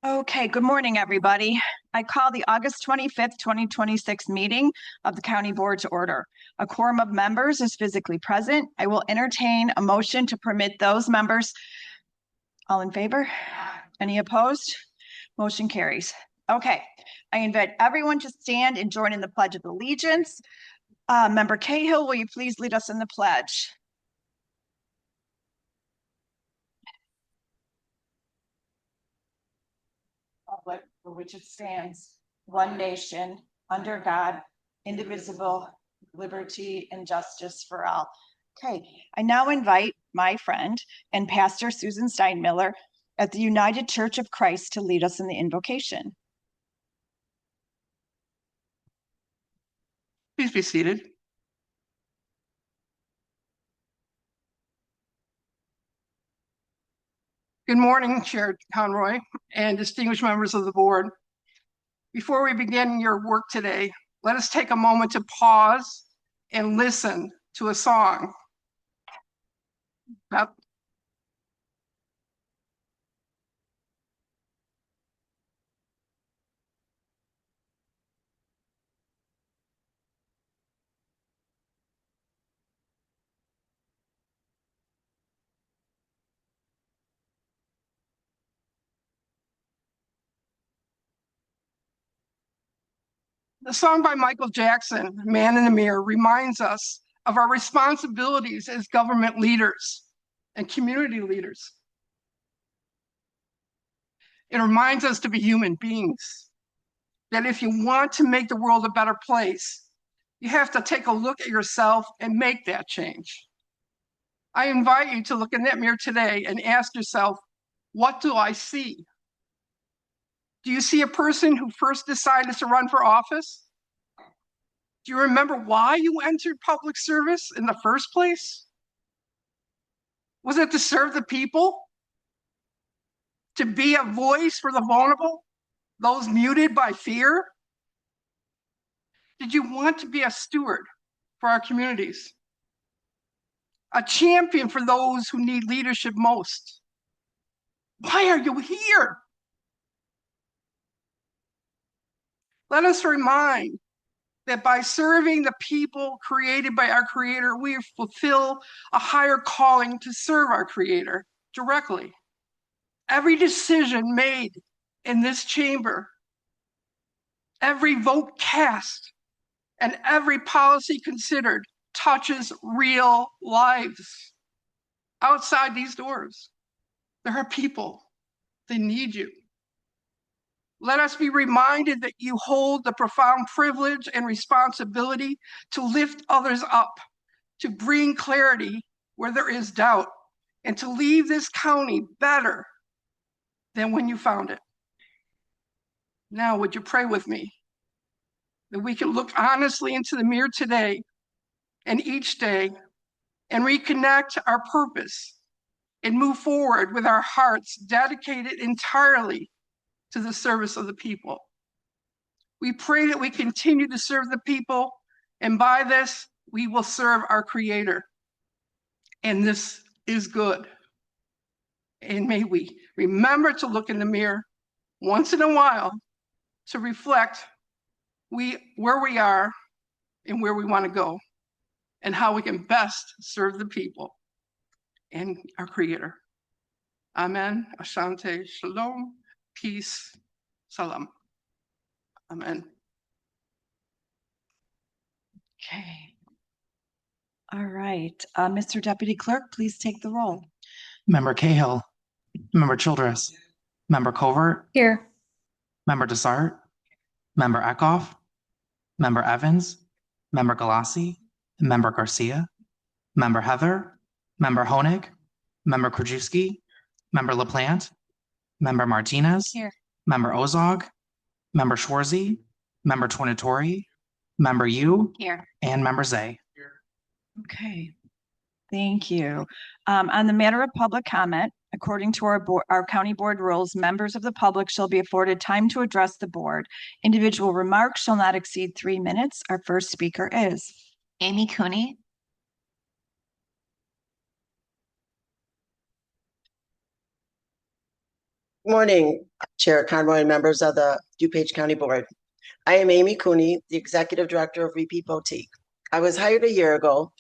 Okay, good morning, everybody. I call the August 25th, 2026 meeting of the County Board to order. A quorum of members is physically present. I will entertain a motion to permit those members. All in favor? Any opposed? Motion carries. Okay, I invite everyone to stand and join in the Pledge of Allegiance. Member Cahill, will you please lead us in the pledge? Republic for which it stands, one nation, under God, indivisible, liberty and justice for all. Okay, I now invite my friend and Pastor Susan Steinmiller at the United Church of Christ to lead us in the invocation. Please be seated. Good morning, Chair Conroy and distinguished members of the board. Before we begin your work today, let us take a moment to pause and listen to a song. The song by Michael Jackson, Man in the Mirror, reminds us of our responsibilities as government leaders and community leaders. It reminds us to be human beings, that if you want to make the world a better place, you have to take a look at yourself and make that change. I invite you to look in that mirror today and ask yourself, what do I see? Do you see a person who first decided to run for office? Do you remember why you entered public service in the first place? Was it to serve the people? To be a voice for the vulnerable, those muted by fear? Did you want to be a steward for our communities? A champion for those who need leadership most? Why are you here? Let us remind that by serving the people created by our Creator, we fulfill a higher calling to serve our Creator directly. Every decision made in this chamber, every vote cast, and every policy considered touches real lives. Outside these doors, there are people that need you. Let us be reminded that you hold the profound privilege and responsibility to lift others up, to bring clarity where there is doubt, and to leave this county better than when you found it. Now, would you pray with me that we can look honestly into the mirror today and each day and reconnect our purpose and move forward with our hearts dedicated entirely to the service of the people. We pray that we continue to serve the people, and by this, we will serve our Creator. And this is good. And may we remember to look in the mirror once in a while to reflect where we are and where we want to go, and how we can best serve the people and our Creator. Amen. Asante. Shalom. Peace. Salam. Amen. Okay. All right. Mr. Deputy Clerk, please take the roll. Member Cahill, Member Childress, Member Covert, Here. Member Desart, Member Eckhoff, Member Evans, Member Galassi, Member Garcia, Member Heather, Member Honig, Member Krajewski, Member LaPlante, Member Martinez, Here. Member Ozog, Member Schwarzy, Member Twinatori, Member Yu, Here. and Member Zay. Okay, thank you. On the matter of public comment, according to our county board rules, members of the public shall be afforded time to address the board. Individual remarks shall not exceed 3 minutes. Our first speaker is Amy Cooney. Morning, Chair Conroy and members of the DuPage County Board. I am Amy Cooney, the Executive Director of Repeat Boutique. I was hired a year ago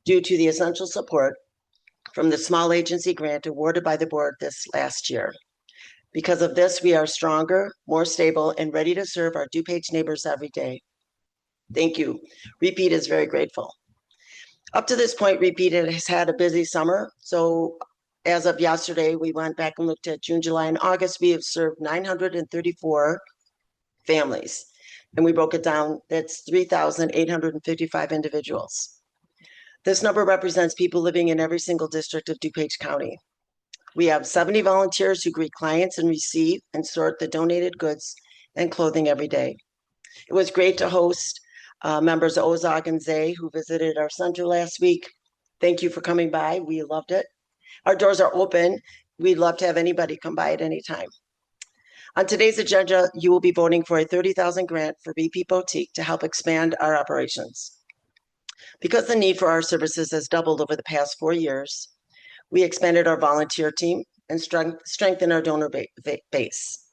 due to the essential support from the small agency grant awarded by the board this last year. Because of this, we are stronger, more stable, and ready to serve our DuPage neighbors every day. Thank you. Repeat is very grateful. Up to this point, Repeat has had a busy summer. So as of yesterday, we went back and looked at June, July, and August. We have served 934 families. And we broke it down. That's 3,855 individuals. This number represents people living in every single district of DuPage County. We have 70 volunteers who greet clients and receive and sort the donated goods and clothing every day. It was great to host members of Ozog and Zay who visited our center last week. Thank you for coming by. We loved it. Our doors are open. We'd love to have anybody come by at any time. On today's agenda, you will be voting for a $30,000 grant for Repeat Boutique to help expand our operations. Because the need for our services has doubled over the past 4 years, we expanded our volunteer team and strengthened our donor base.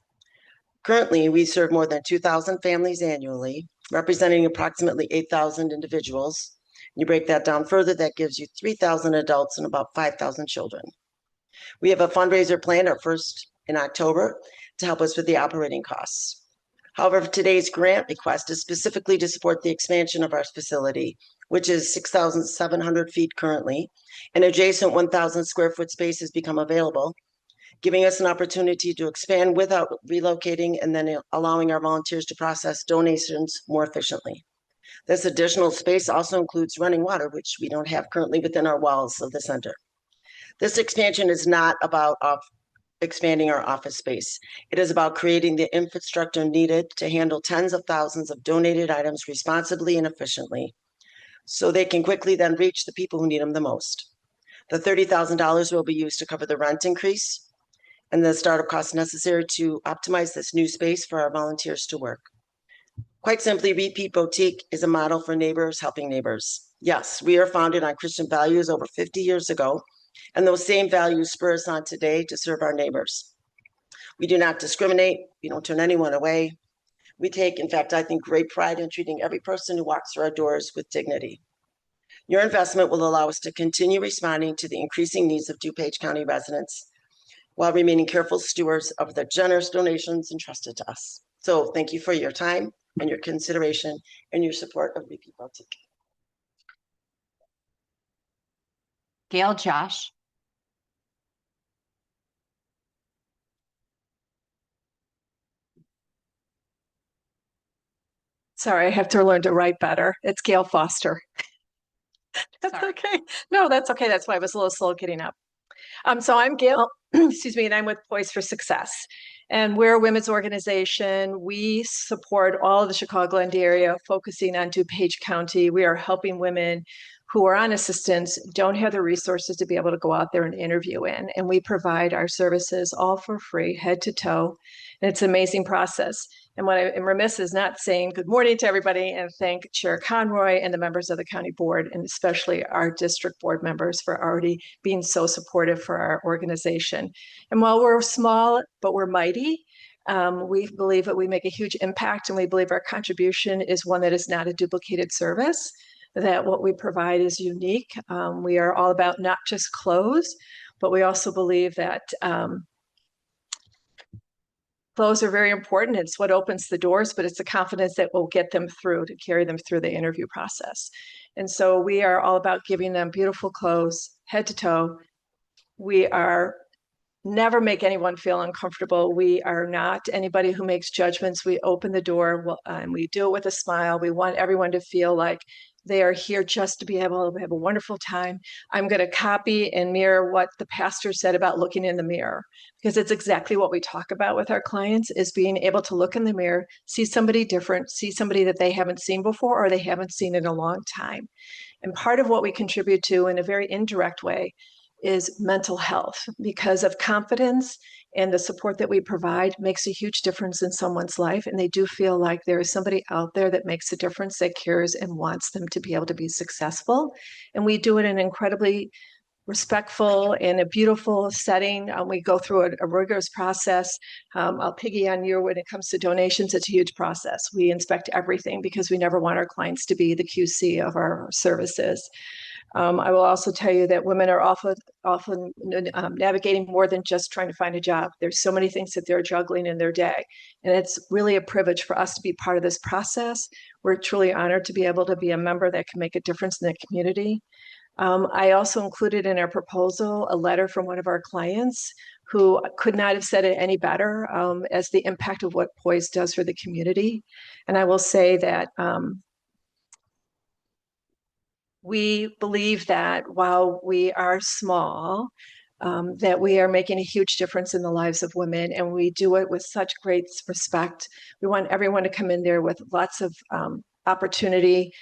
Currently, we serve more than 2,000 families annually, representing approximately 8,000 individuals. You break that down further, that gives you 3,000 adults and about 5,000 children. We have a fundraiser planned our first in October to help us with the operating costs. However, today's grant request is specifically to support the expansion of our facility, which is 6,700 feet currently. An adjacent 1,000 square foot space has become available, giving us an opportunity to expand without relocating and then allowing our volunteers to process donations more efficiently. This additional space also includes running water, which we don't have currently within our walls of the center. This expansion is not about expanding our office space. It is about creating the infrastructure needed to handle tens of thousands of donated items responsibly and efficiently, so they can quickly then reach the people who need them the most. The $30,000 will be used to cover the rent increase and the startup costs necessary to optimize this new space for our volunteers to work. Quite simply, Repeat Boutique is a model for neighbors helping neighbors. Yes, we are founded on Christian values over 50 years ago, and those same values spur us on today to serve our neighbors. We do not discriminate. We don't turn anyone away. We take, in fact, I think, great pride in treating every person who walks through our doors with dignity. Your investment will allow us to continue responding to the increasing needs of DuPage County residents while remaining careful stewards of the generous donations entrusted to us. So thank you for your time and your consideration and your support of Repeat Boutique. Gail Josh. Sorry, I have to learn to write better. It's Gail Foster. That's Sorry. okay. No, that's okay. That's why I was a little slow getting up. So I'm Gail, excuse me, and I'm with Poise for Success. And we're a women's organization. We support all of the Chicagoland area, focusing on DuPage County. We are helping women who are on assistance, don't have the resources to be able to go out there and interview in. And we provide our services all for free, head to toe. And it's an amazing process. And what I am remiss is not saying good morning to everybody and thank Chair Conroy and the members of the county board, and especially our district board members for already being so supportive for our organization. And while we're small, but we're mighty, we believe that we make a huge impact, and we believe our contribution is one that is not a duplicated service, that what we provide is unique. We are all about not just clothes, but we also believe that clothes are very important. It's what opens the doors, but it's the confidence that will get them through, to carry them through the interview process. And so we are all about giving them beautiful clothes, head to toe. We are never make anyone feel uncomfortable. We are not anybody who makes judgments. We open the door and we do it with a smile. We want everyone to feel like they are here just to be able to have a wonderful time. I'm going to copy and mirror what the pastor said about looking in the mirror, because it's exactly what we talk about with our clients, is being able to look in the mirror, see somebody different, see somebody that they haven't seen before or they haven't seen in a long time. And part of what we contribute to in a very indirect way is mental health, because of confidence and the support that we provide makes a huge difference in someone's life. And they do feel like there is somebody out there that makes a difference, that cares and wants them to be able to be successful. And we do it in an incredibly respectful in a beautiful setting. We go through a rigorous process. I'll piggy on you when it comes to donations. It's a huge process. We inspect everything because we never want our clients to be the QC of our services. I will also tell you that women are often navigating more than just trying to find a job. There's so many things that they're juggling in their day. And it's really a privilege for us to be part of this process. We're truly honored to be able to be a member that can make a difference in the community. I also included in our proposal a letter from one of our clients who could not have said it any better as the impact of what Poise does for the community. And I will say that we believe that while we are small, that we are making a huge difference in the lives of women, and we do it with such great respect. We want everyone to come in there with lots of opportunity.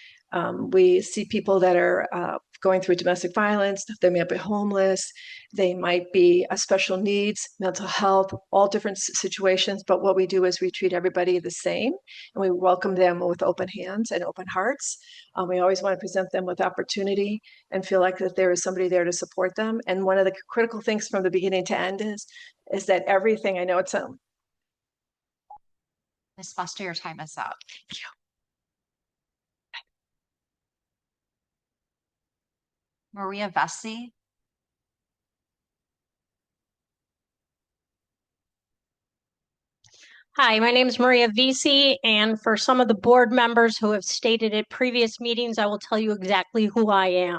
We see people that are going through domestic violence, they may be homeless, they might be special needs, mental health, all different situations. But what we do is we treat everybody the same, and we welcome them with open hands and open hearts. We always want to present them with opportunity and feel like that there is somebody there to support them. And one of the critical things from the beginning to end is that everything, I know it's a Ms. Foster, your time is up. Thank you. Maria Vesey. Hi, my name is Maria Vesey, and for some of the board members who have stated at previous meetings, I will tell you exactly who I am.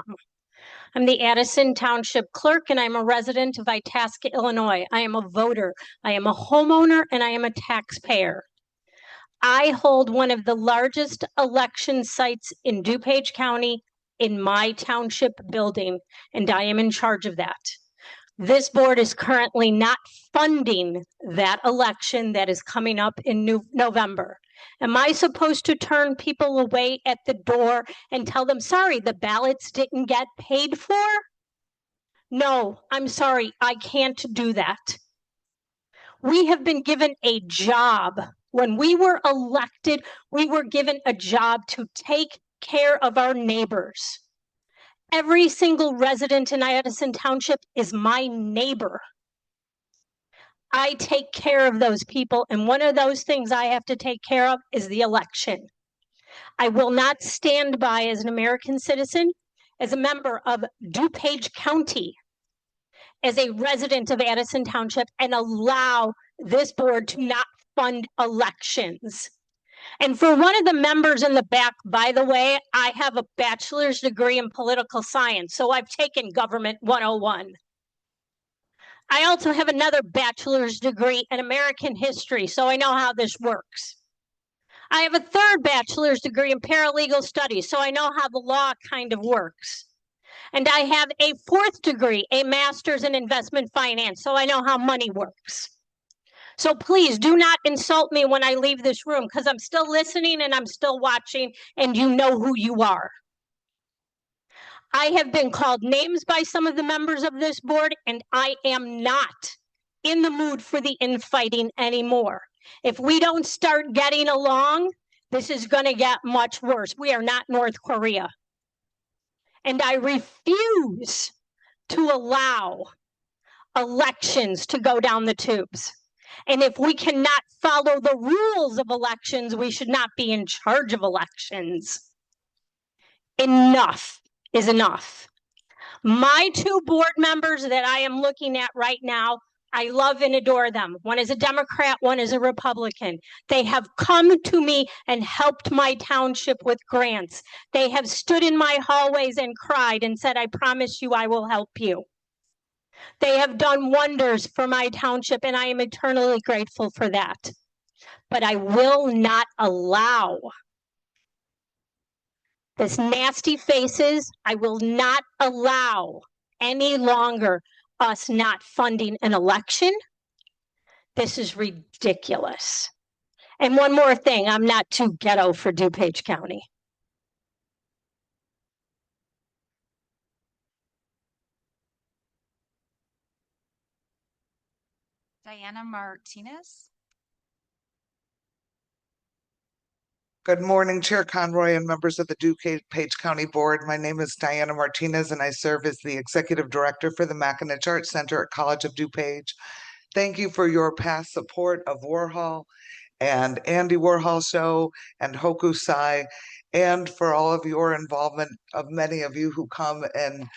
I'm the Addison Township Clerk, and I'm a resident of Itasca, Illinois. I am a voter, I am a homeowner, and I am a taxpayer. I hold one of the largest election sites in DuPage County in my township building, and I am in charge of that. This board is currently not funding that election that is coming up in November. Am I supposed to turn people away at the door and tell them, sorry, the ballots didn't get paid for? No, I'm sorry, I can't do that. We have been given a job. When we were elected, we were given a job to take care of our neighbors. Every single resident in Addison Township is my neighbor. I take care of those people, and one of those things I have to take care of is the election. I will not stand by as an American citizen, as a member of DuPage County, as a resident of Addison Township, and allow this board to not fund elections. And for one of the members in the back, by the way, I have a bachelor's degree in political science, so I've taken Government 101. I also have another bachelor's degree in American history, so I know how this works. I have a third bachelor's degree in paralegal studies, so I know how the law kind of works. And I have a fourth degree, a master's in investment finance, so I know how money works. So please do not insult me when I leave this room, because I'm still listening and I'm still watching, and you know who you are. I have been called names by some of the members of this board, and I am not in the mood for the infighting anymore. If we don't start getting along, this is going to get much worse. We are not North Korea. And I refuse to allow elections to go down the tubes. And if we cannot follow the rules of elections, we should not be in charge of elections. Enough is enough. My two board members that I am looking at right now, I love and adore them. One is a Democrat, one is a Republican. They have come to me and helped my township with grants. They have stood in my hallways and cried and said, I promise you I will help you. They have done wonders for my township, and I am eternally grateful for that. But I will not allow this nasty faces. I will not allow any longer us not funding an election. This is ridiculous. And one more thing, I'm not too ghetto for DuPage County. Diana Martinez. Good morning, Chair Conroy and members of the DuPage County Board. My name is Diana Martinez, and I serve as the Executive Director for the Mackinac Arts Center at College of DuPage. Thank you for your past support of Warhol and Andy Warhol Show and Hokusai, and for all of your involvement of many of you who come and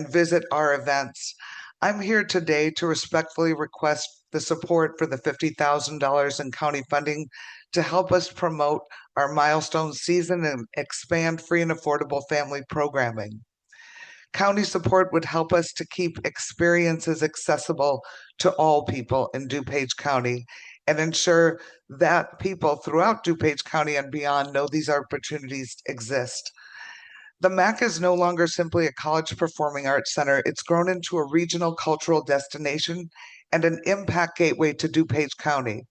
visit our events. I'm here today to respectfully request the support for the $50,000 in county funding to help us promote our milestone season and expand free and affordable family programming. County support would help us to keep experiences accessible to all people in DuPage County and ensure that people throughout DuPage County and beyond know these opportunities exist. The MAC is no longer simply a college performing arts center. It's grown into a regional cultural destination and an impact gateway to DuPage County.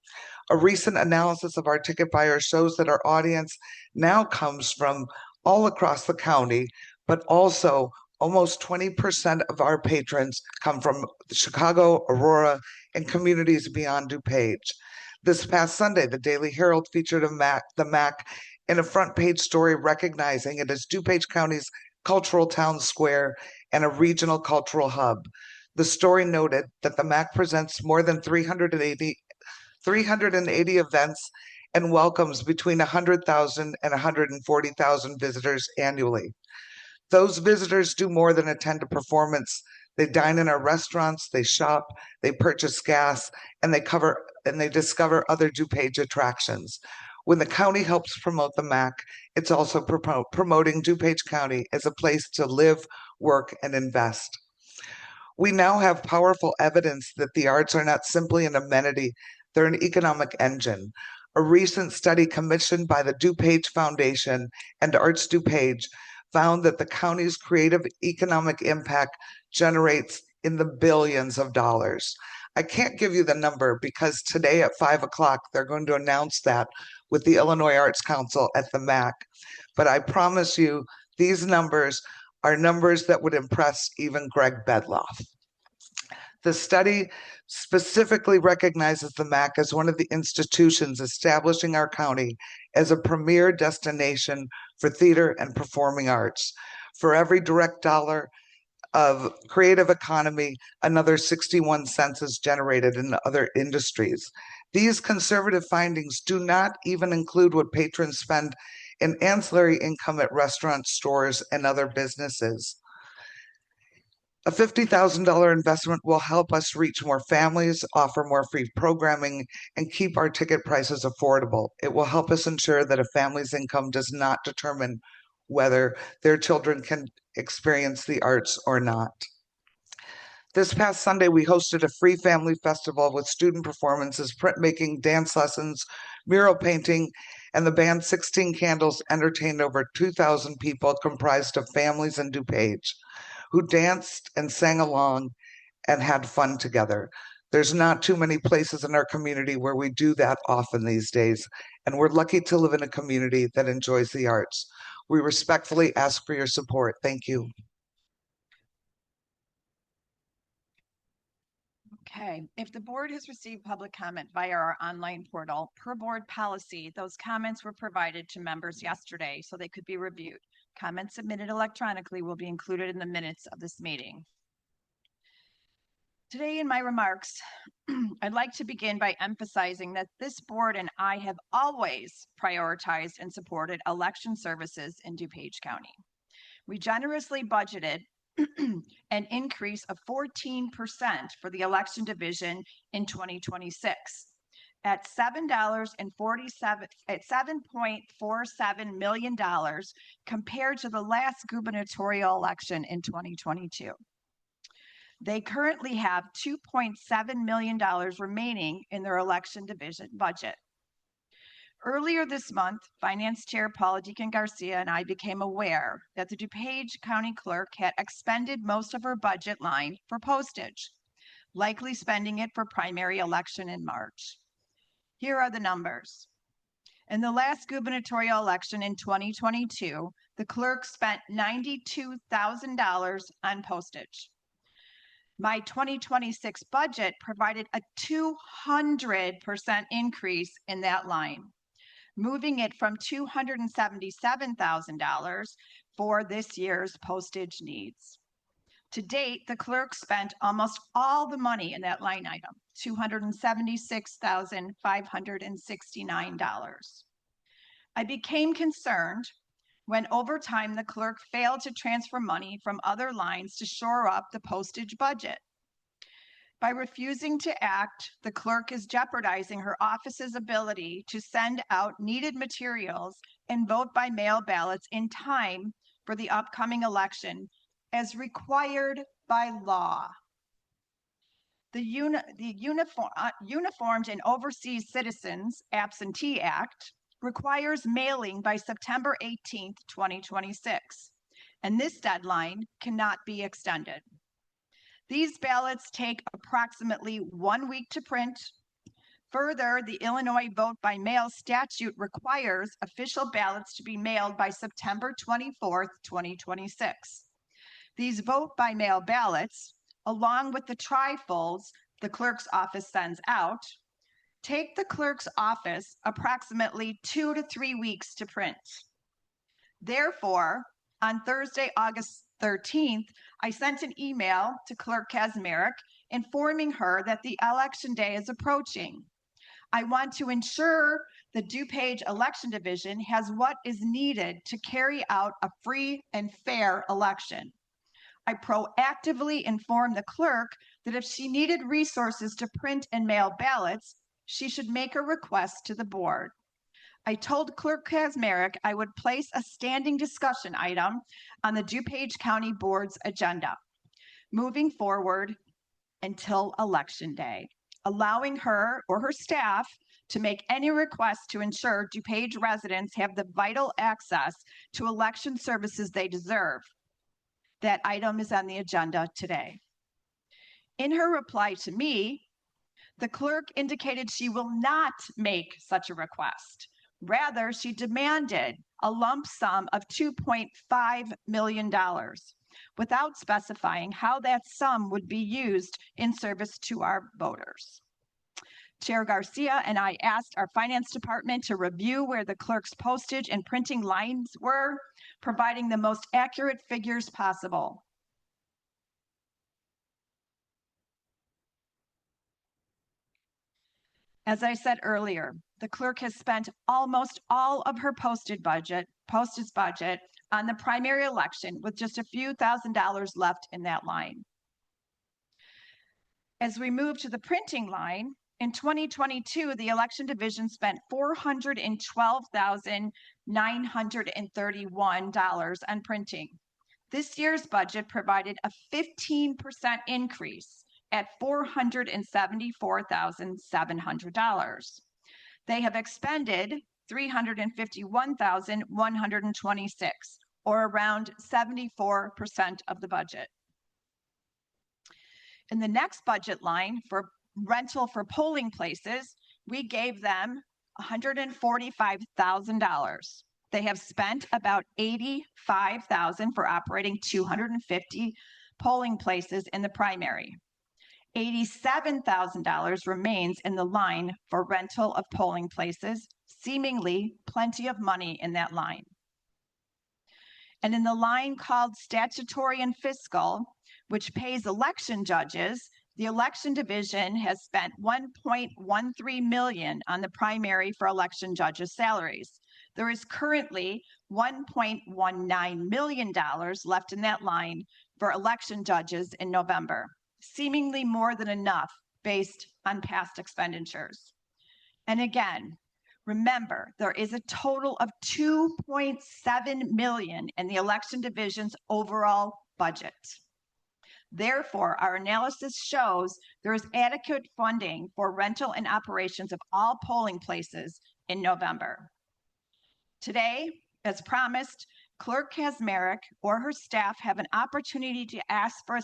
A recent analysis of our ticket buyers shows that our audience now comes from all across the county, but also almost 20% of our patrons come from Chicago, Aurora, and communities beyond DuPage. This past Sunday, the Daily Herald featured the MAC in a front page story recognizing it as DuPage County's cultural town square and a regional cultural hub. The story noted that the MAC presents more than 380 events and welcomes between 100,000 and 140,000 visitors annually. Those visitors do more than attend a performance. They dine in our restaurants, they shop, they purchase gas, and they discover other DuPage attractions. When the county helps promote the MAC, it's also promoting DuPage County as a place to live, work, and invest. We now have powerful evidence that the arts are not simply an amenity, they're an economic engine. A recent study commissioned by the DuPage Foundation and Arts DuPage found that the county's creative economic impact generates in the billions of dollars. I can't give you the number because today at 5 o'clock, they're going to announce that with the Illinois Arts Council at the MAC. But I promise you, these numbers are numbers that would impress even Greg Bedloff. The study specifically recognizes the MAC as one of the institutions establishing our county as a premier destination for theater and performing arts. For every direct dollar of creative economy, another 61 cents is generated in other industries. These conservative findings do not even include what patrons spend in ancillary income at restaurants, stores, and other businesses. A $50,000 investment will help us reach more families, offer more free programming, and keep our ticket prices affordable. It will help us ensure that a family's income does not determine whether their children can experience the arts or not. This past Sunday, we hosted a free family festival with student performances, printmaking, dance lessons, mural painting, and the band 16 Candles entertained over 2,000 people comprised of families in DuPage who danced and sang along and had fun together. There's not too many places in our community where we do that often these days, and we're lucky to live in a community that enjoys the arts. We respectfully ask for your support. Thank you. Okay, if the board has received public comment via our online portal, per board policy, those comments were provided to members yesterday so they could be reviewed. Comments submitted electronically will be included in the minutes of this meeting. Today in my remarks, I'd like to begin by emphasizing that this board and I have always prioritized and supported election services in DuPage County. We generously budgeted an increase of 14% for the election division in 2026 at $7.47 million compared to the last gubernatorial election in 2022. They currently have $2.7 million remaining in their election division budget. Earlier this month, Finance Chair Paula Deacon Garcia and I became aware that the DuPage County Clerk had expended most of her budget line for postage, likely spending it for primary election in March. Here are the numbers. In the last gubernatorial election in 2022, the clerk spent $92,000 on postage. My 2026 budget provided a 200% increase in that line. moving it from $277,000 for this year's postage needs. To date, the clerk spent almost all the money in that line item, $276,569. I became concerned when over time the clerk failed to transfer money from other lines to shore up the postage budget. By refusing to act, the clerk is jeopardizing her office's ability to send out needed materials and vote by mail ballots in time for the upcoming election as required by law. The Uniformed and Overseas Citizens Absentee Act requires mailing by September 18th, 2026, and this deadline cannot be extended. These ballots take approximately 1 week to print. Further, the Illinois vote by mail statute requires official ballots to be mailed by September 24th, 2026. These vote by mail ballots, along with the trifolds the clerk's office sends out, take the clerk's office approximately 2 to 3 weeks to print. Therefore, on Thursday, August 13th, I sent an email to Clerk Kazmarek informing her that the election day is approaching. I want to ensure the DuPage Election Division has what is needed to carry out a free and fair election. I proactively informed the clerk that if she needed resources to print and mail ballots, she should make a request to the board. I told Clerk Kazmarek I would place a standing discussion item on the DuPage County Board's agenda moving forward until Election Day, allowing her or her staff to make any requests to ensure DuPage residents have the vital access to election services they deserve. That item is on the agenda today. In her reply to me, the clerk indicated she will not make such a request. Rather, she demanded a lump sum of $2.5 million without specifying how that sum would be used in service to our voters. Chair Garcia and I asked our finance department to review where the clerk's postage and printing lines were, providing the most accurate figures possible. As I said earlier, the clerk has spent almost all of her postage budget on the primary election with just a few $1,000s left in that line. As we move to the printing line, in 2022, the election division spent $412,931 on printing. This year's budget provided a 15% increase at $474,700. They have expended $351,126, or around 74% of the budget. In the next budget line for rental for polling places, we gave them $145,000. They have spent about $85,000 for operating 250 polling places in the primary. $87,000 remains in the line for rental of polling places, seemingly plenty of money in that line. And in the line called statutory and fiscal, which pays election judges, the election division has spent $1.13 million on the primary for election judges' salaries. There is currently $1.19 million left in that line for election judges in November, seemingly more than enough based on past expenditures. And again, remember, there is a total of $2.7 million in the election division's overall budget. Therefore, our analysis shows there is adequate funding for rental and operations of all polling places in November. Today, as promised, Clerk Kazmarek or her staff have an opportunity to ask for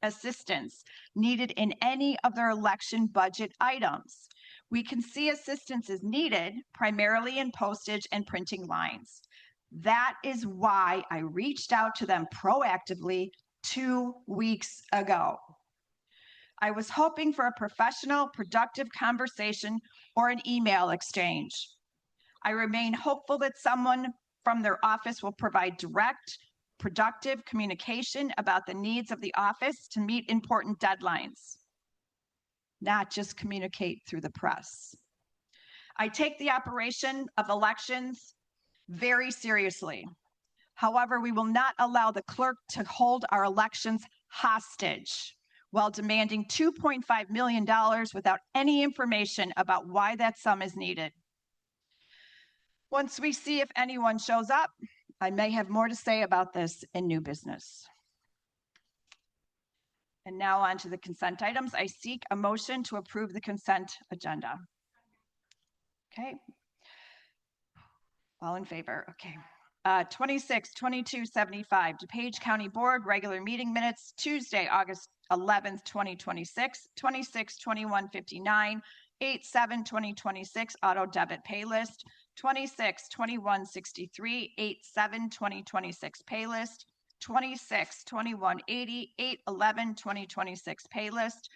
assistance needed in any of their election budget items. We can see assistance is needed primarily in postage and printing lines. That is why I reached out to them proactively 2 weeks ago. I was hoping for a professional, productive conversation or an email exchange. I remain hopeful that someone from their office will provide direct, productive communication about the needs of the office to meet important deadlines, not just communicate through the press. I take the operation of elections very seriously. However, we will not allow the clerk to hold our elections hostage while demanding $2.5 million without any information about why that sum is needed. Once we see if anyone shows up, I may have more to say about this in new business. And now on to the consent items. I seek a motion to approve the consent agenda. Okay. All in favor? Okay. 26, 22, 75, DuPage County Board, regular meeting minutes, Tuesday, August 11th, 2026, 26, 21, 59, 8, 7, 2026, auto debit pay list, 26, 21, 63, 8, 7, 2026 pay list, 26, 21, 80, 8, 11, 2026 pay list,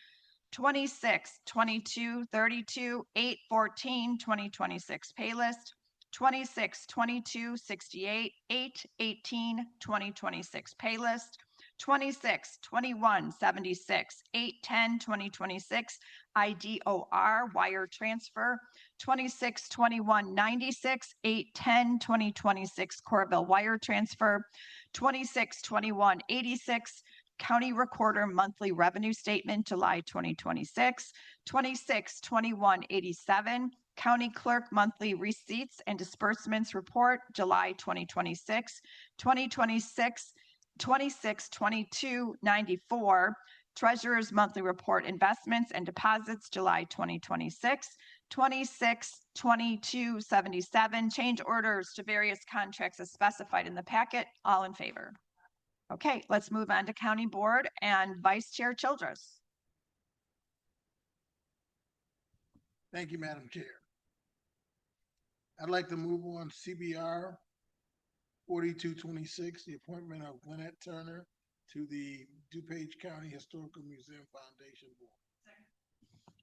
26, 22, 32, 8, 14, 2026 pay list, 26, 22, 68, 8, 18, 2026 pay list, 26, 21, 76, 8, 10, 2026 IDOR wire transfer, 26, 21, 96, 8, 10, 2026 Corville wire transfer, 26, 21, 86, County Recorder Monthly Revenue Statement, July 2026, 26, 21, 87, County Clerk Monthly Receipts and Disbursements Report, July 2026, 2026, 26, 22, 94, Treasurer's Monthly Report Investments and Deposits, July 2026, 26, 22, 77, change orders to various contracts as specified in the packet. All in favor? Okay, let's move on to County Board and Vice Chair Childress. Thank you, Madam Chair. I'd like to move on CBR 4226, the appointment of Lynette Turner to the DuPage County Historical Museum Foundation Board.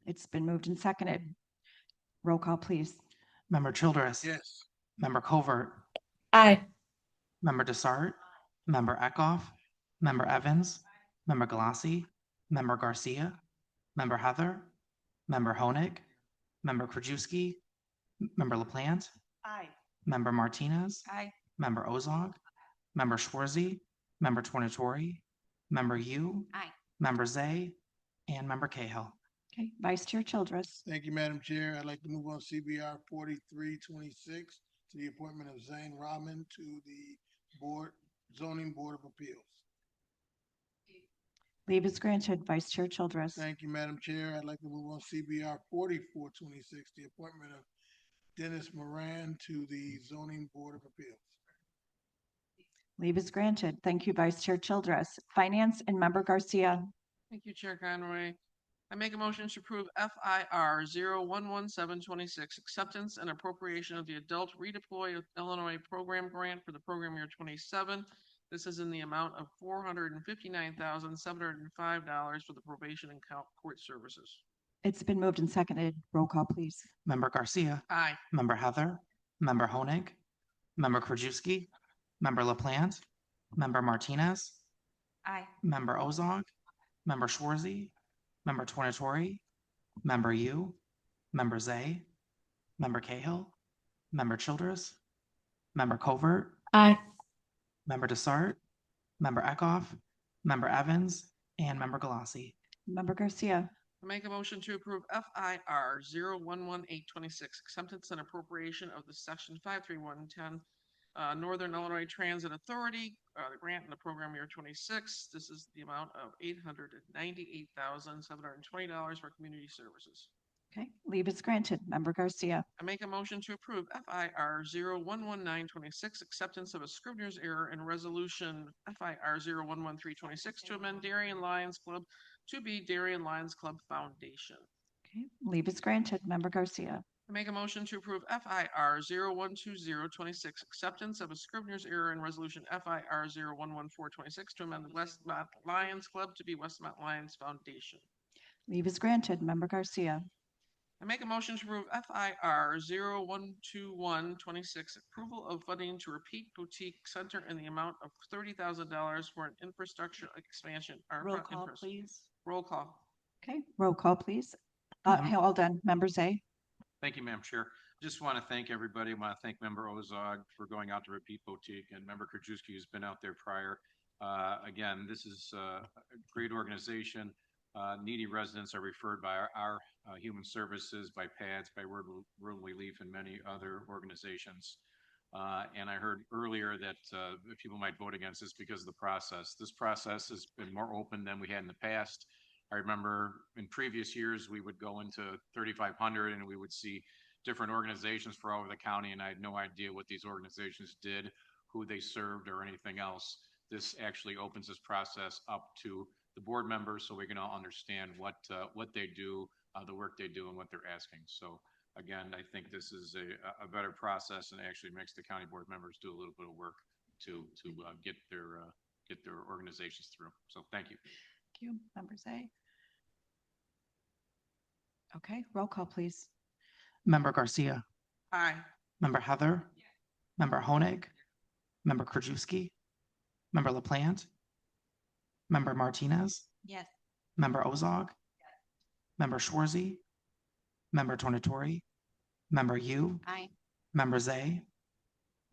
It's been moved and seconded. Roll call, please. Member Childress. Yes. Member Covert. Aye. Member Desart. Member Eckhoff. Member Evans. Member Galassi. Member Garcia. Member Heather. Member Honig. Member Krajewski. Member LaPlante. Aye. Member Martinez. Aye. Member Ozog. Member Schwarzy. Member Tornatori. Member Yu. Aye. Member Zay. And Member Cahill. Okay, Vice Chair Childress. Thank you, Madam Chair. I'd like to move on CBR 4326 to the appointment of Zane Rahman to the Zoning Board of Appeals. Leave is granted. Vice Chair Childress. Thank you, Madam Chair. I'd like to move on CBR 4426, the appointment of Dennis Moran to the Zoning Board of Appeals. Leave is granted. Thank you, Vice Chair Childress. Finance and Member Garcia. Thank you, Chair Conroy. I make a motion to approve FIR 011726, acceptance and appropriation of the Adult Redeploy Illinois Program Grant for the program year 27. This is in the amount of $459,705 for the probation and court services. It's been moved and seconded. Roll call, please. Member Garcia. Aye. Member Heather. Member Honig. Member Krajewski. Member LaPlante. Member Martinez. Aye. Member Ozog. Member Schwarzy. Member Tornatori. Member Yu. Member Zay. Member Cahill. Member Childress. Member Covert. Aye. Member Desart. Member Eckhoff. Member Evans. And Member Galassi. Member Garcia. I make a motion to approve FIR 011826, acceptance and appropriation of the Section 53110 Northern Illinois Transit Authority, the grant in the program year 26. This is the amount of $898,720 for community services. Okay, leave is granted. Member Garcia. I make a motion to approve FIR 011926, acceptance of a scrivener's error in resolution FIR 011326 to amend Darien Lions Club to be Darien Lions Club Foundation. Okay, leave is granted. Member Garcia. I make a motion to approve FIR 012026, acceptance of a scrivener's error in resolution FIR 011426 to amend the Westmont Lions Club to be Westmont Lions Foundation. Leave is granted. Member Garcia. I make a motion to approve FIR 012126, approval of funding to Repeat Boutique Center in the amount of $30,000 for an infrastructure expansion. Roll call, please. Roll call. Okay, roll call, please. Mem- All done. Member Zay? Thank you, Madam Chair. Just want to thank everybody. I want to thank Member Ozog for going out to Repeat Boutique and Member Krajewski who's been out there prior. Again, this is a great organization. Needy residents are referred by our Human Services, by PADS, by Rural Relief, and many other organizations. And I heard earlier that people might vote against this because of the process. This process has been more open than we had in the past. I remember in previous years, we would go into 3,500 and we would see different organizations for all over the county, and I had no idea what these organizations did, who they served, or anything else. This actually opens this process up to the board members so we can all understand what they do, the work they do, and what they're asking. So again, I think this is a better process and actually makes the county board members do a little bit of work to get their organizations through. So thank you. Thank you. Member Zay? Okay, roll call, please. Member Garcia, Aye. Member Heather, Member Honig, Member Krajewski, Member LaPlante, Member Martinez, Yes. Member Ozog, Member Schwarzy, Member Tornatori, Member Yu, Aye. Member Zay,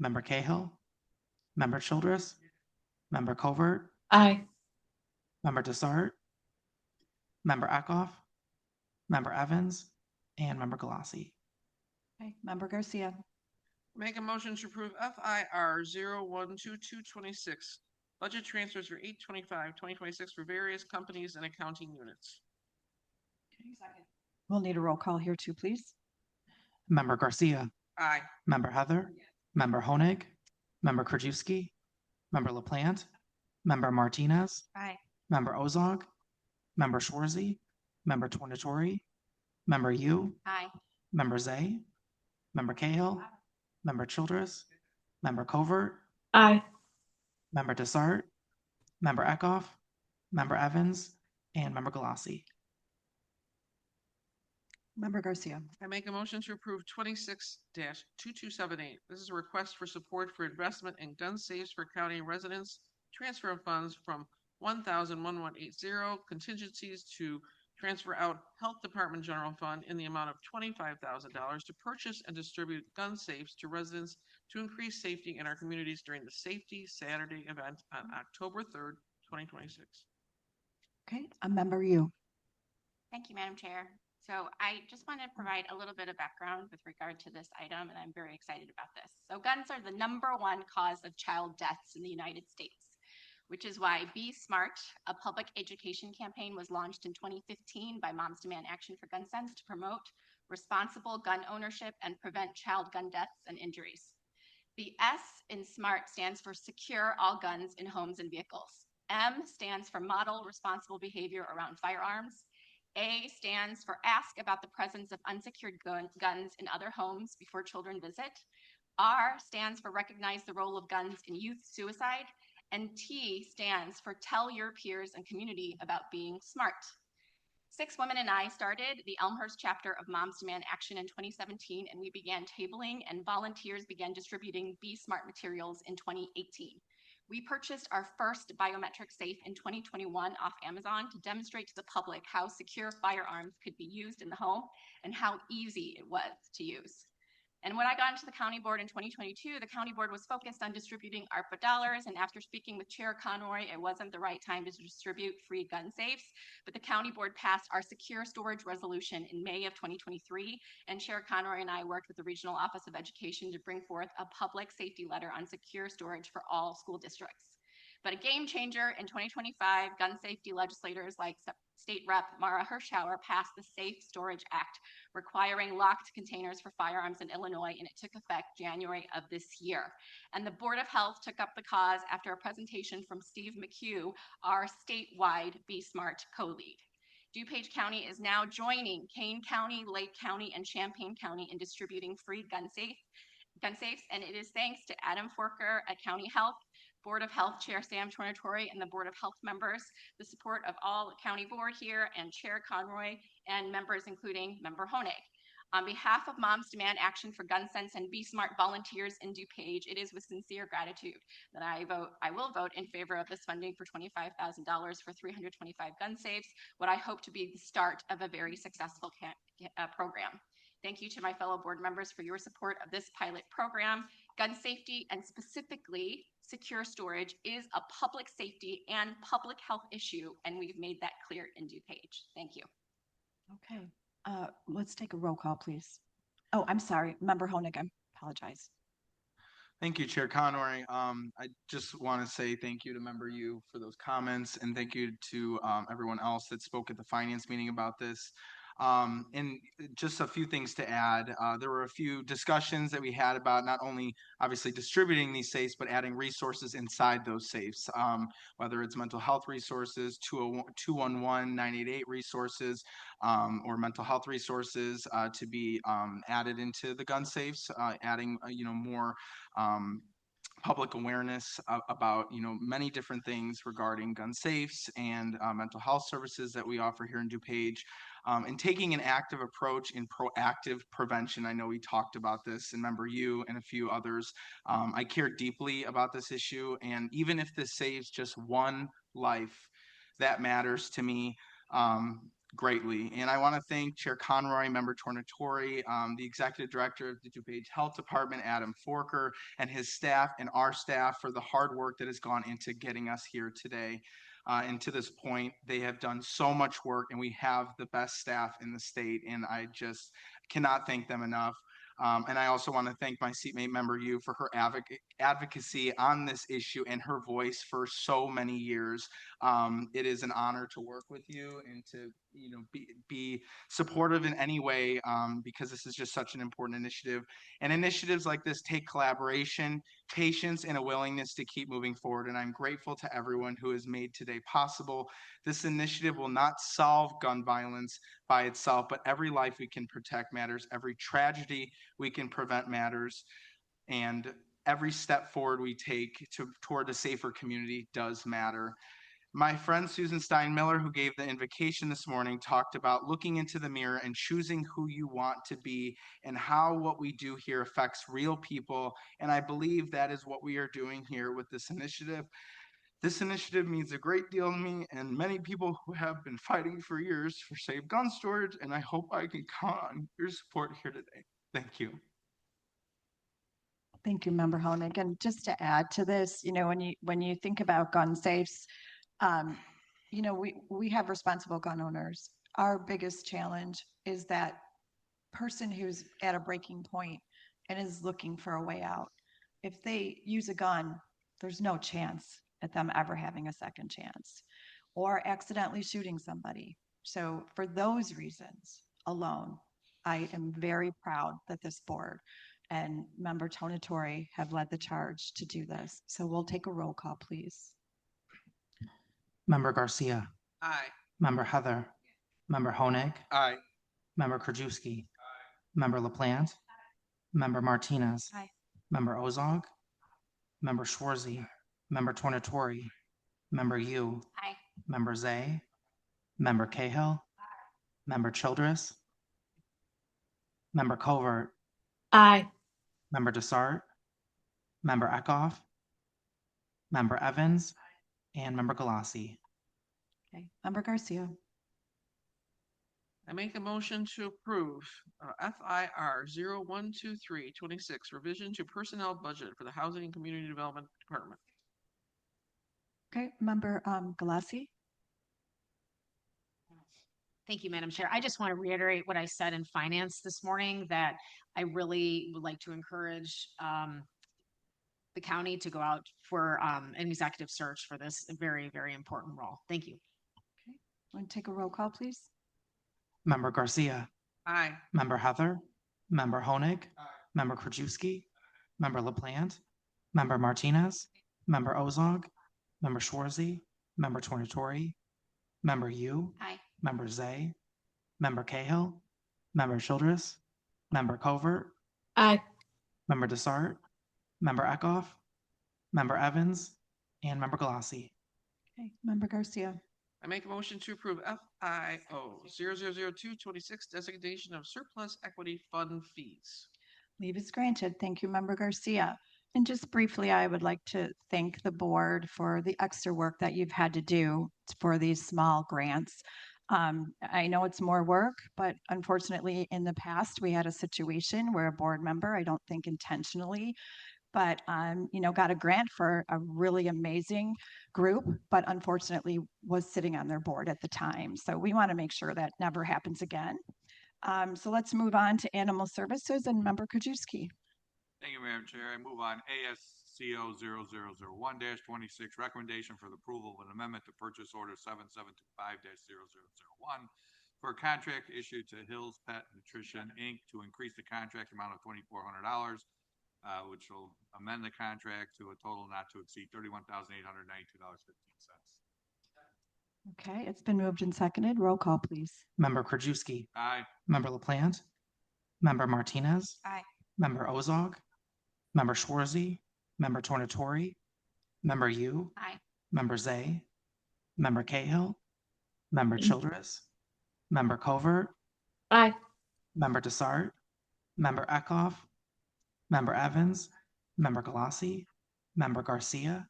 Member Cahill, Member Childress, Member Covert, Aye. Member Desart, Member Eckhoff, Member Evans, and Member Galassi. Okay, Member Garcia? Make a motion to approve FIR 012226, budget transfers for 8/25/2026 for various companies and accounting units. We'll need a roll call here too, please. Member Garcia, Aye. Member Heather, Member Honig, Member Krajewski, Member LaPlante, Member Martinez, Aye. Member Ozog, Member Schwarzy, Member Tornatori, Member Yu, Aye. Member Zay, Member Cahill, Member Childress, Member Covert, Aye. Member Desart, Member Eckhoff, Member Evans, and Member Galassi. Member Garcia? I make a motion to approve 26-2278. This is a request for support for investment in gun safes for county residents. Transfer of funds from 1,011.80 contingencies to transfer out Health Department General Fund in the amount of $25,000 to purchase and distribute gun safes to residents to increase safety in our communities during the Safety Saturday event on October 3rd, 2026. Okay, a member you. Thank you, Madam Chair. So I just want to provide a little bit of background with regard to this item, and I'm very excited about this. So guns are the #1 cause of child deaths in the United States, which is why Be Smart, a public education campaign, was launched in 2015 by Moms Demand Action for Gun Sense to promote responsible gun ownership and prevent child gun deaths and injuries. The S in SMART stands for Secure All Guns in Homes and Vehicles. M stands for Model Responsible Behavior Around Firearms. A stands for Ask about the presence of unsecured guns in other homes before children visit. R stands for Recognize the role of guns in youth suicide. And T stands for Tell your peers and community about being smart. 6 women and I started the Elmhurst chapter of Moms Demand Action in 2017, and we began tabling and volunteers began distributing Be Smart materials in 2018. We purchased our first biometric safe in 2021 off Amazon to demonstrate to the public how secure firearms could be used in the home and how easy it was to use. And when I got into the county board in 2022, the county board was focused on distributing ARPA dollars. And after speaking with Chair Conroy, it wasn't the right time to distribute free gun safes. But the county board passed our secure storage resolution in May of 2023. And Chair Conroy and I worked with the Regional Office of Education to bring forth a public safety letter on secure storage for all school districts. But a game changer in 2025, gun safety legislators like State Rep. Mara Hirschauer passed the Safe Storage Act, requiring locked containers for firearms in Illinois, and it took effect January of this year. And the Board of Health took up the cause after a presentation from Steve McHugh, our statewide Be Smart co-lead. DuPage County is now joining Kane County, Lake County, and Champaign County in distributing free gun safes, and it is thanks to Adam Forker at County Health, Board of Health Chair Sam Tornatori, and the Board of Health members, the support of all county board here and Chair Conroy and members including Member Honig. On behalf of Moms Demand Action for Gun Sense and Be Smart volunteers in DuPage, it is with sincere gratitude that I will vote in favor of this funding for $25,000 for 325 gun safes, what I hope to be the start of a very successful program. Thank you to my fellow board members for your support of this pilot program. Gun safety and specifically secure storage is a public safety and public health issue, and we've made that clear in DuPage. Thank you. Okay, let's take a roll call, please. Oh, I'm sorry, Member Honig, I apologize. Thank you, Chair Conroy. I just want to say thank you to Member Yu for those comments, and thank you to everyone else that spoke at the finance meeting about this. And just a few things to add. There were a few discussions that we had about not only obviously distributing these safes, but adding resources inside those safes, whether it's mental health resources, 211, 988 resources, or mental health resources to be added into the gun safes, adding more public awareness about many different things regarding gun safes and mental health services that we offer here in DuPage, and taking an active approach in proactive prevention. I know we talked about this, and Member Yu and a few others. I care deeply about this issue, and even if this saves just one life, that matters to me greatly. And I want to thank Chair Conroy, Member Tornatori, the Executive Director of the DuPage Health Department, Adam Forker, and his staff and our staff for the hard work that has gone into getting us here today. And to this point, they have done so much work, and we have the best staff in the state, and I just cannot thank them enough. And I also want to thank my seatmate Member Yu for her advocacy on this issue and her voice for so many years. It is an honor to work with you and to be supportive in any way, because this is just such an important initiative. And initiatives like this take collaboration, patience, and a willingness to keep moving forward. And I'm grateful to everyone who has made today possible. This initiative will not solve gun violence by itself, but every life we can protect matters. Every tragedy we can prevent matters. And every step forward we take toward a safer community does matter. My friend Susan Stein-Miller, who gave the invocation this morning, talked about looking into the mirror and choosing who you want to be and how what we do here affects real people. And I believe that is what we are doing here with this initiative. This initiative means a great deal to me and many people who have been fighting for years for safe gun storage, and I hope I can count on your support here today. Thank you. Thank you, Member Honig. And just to add to this, when you think about gun safes, we have responsible gun owners. Our biggest challenge is that person who's at a breaking point and is looking for a way out. If they use a gun, there's no chance at them ever having a second chance or accidentally shooting somebody. So for those reasons alone, I am very proud that this board and Member Tornatori have led the charge to do this. So we'll take a roll call, please. Member Garcia. Aye. Member Heather. Member Honig. Aye. Member Krajewski. Member LaPlante. Member Martinez. Aye. Member Ozog. Member Schwarzy. Member Tornatori. Member Yu. Aye. Member Zay. Member Cahill. Member Childress. Member Covert. Aye. Member Desart. Member Eckhoff. Member Evans. And Member Galassi. Okay, Member Garcia. I make a motion to approve FIR 012326, revision to personnel budget for the Housing and Community Development Department. Okay, Member Galassi. Thank you, Madam Chair. I just want to reiterate what I said in finance this morning, that I really would like to encourage the county to go out for an executive search for this very, very important role. Thank you. Okay, want to take a roll call, please? Member Garcia. Aye. Member Heather. Member Honig. Member Krajewski. Member LaPlante. Member Martinez. Member Ozog. Member Schwarzy. Member Tornatori. Member Yu. Aye. Member Zay. Member Cahill. Member Childress. Member Covert. Aye. Member Desart. Member Eckhoff. Member Evans. And Member Galassi. Okay, Member Garcia. I make a motion to approve FIO 000226 designation of surplus equity fund fees. Leave is granted. Thank you, Member Garcia. And just briefly, I would like to thank the board for the extra work that you've had to do for these small grants. I know it's more work, but unfortunately, in the past, we had a situation where a board member, I don't think intentionally, but got a grant for a really amazing group, but unfortunately was sitting on their board at the time. So we want to make sure that never happens again. So let's move on to Animal Services and Member Krajewski. Thank you, Madam Chair. I move on ASCO 0001-26, recommendation for the approval of an amendment to purchase order 7725-0001 for a contract issued to Hills Pet Nutrition, Inc. to increase the contract amount of $2,400, which will amend the contract to a total not to exceed $31,892.15. Okay, it's been moved and seconded. Roll call, please. Member Krajewski. Aye. Member LaPlante. Member Martinez. Aye. Member Ozog. Member Schwarzy. Member Tornatori. Member Yu. Aye. Member Zay. Member Cahill. Member Childress. Member Covert. Aye. Member Desart. Member Eckhoff. Member Evans. Member Galassi. Member Garcia.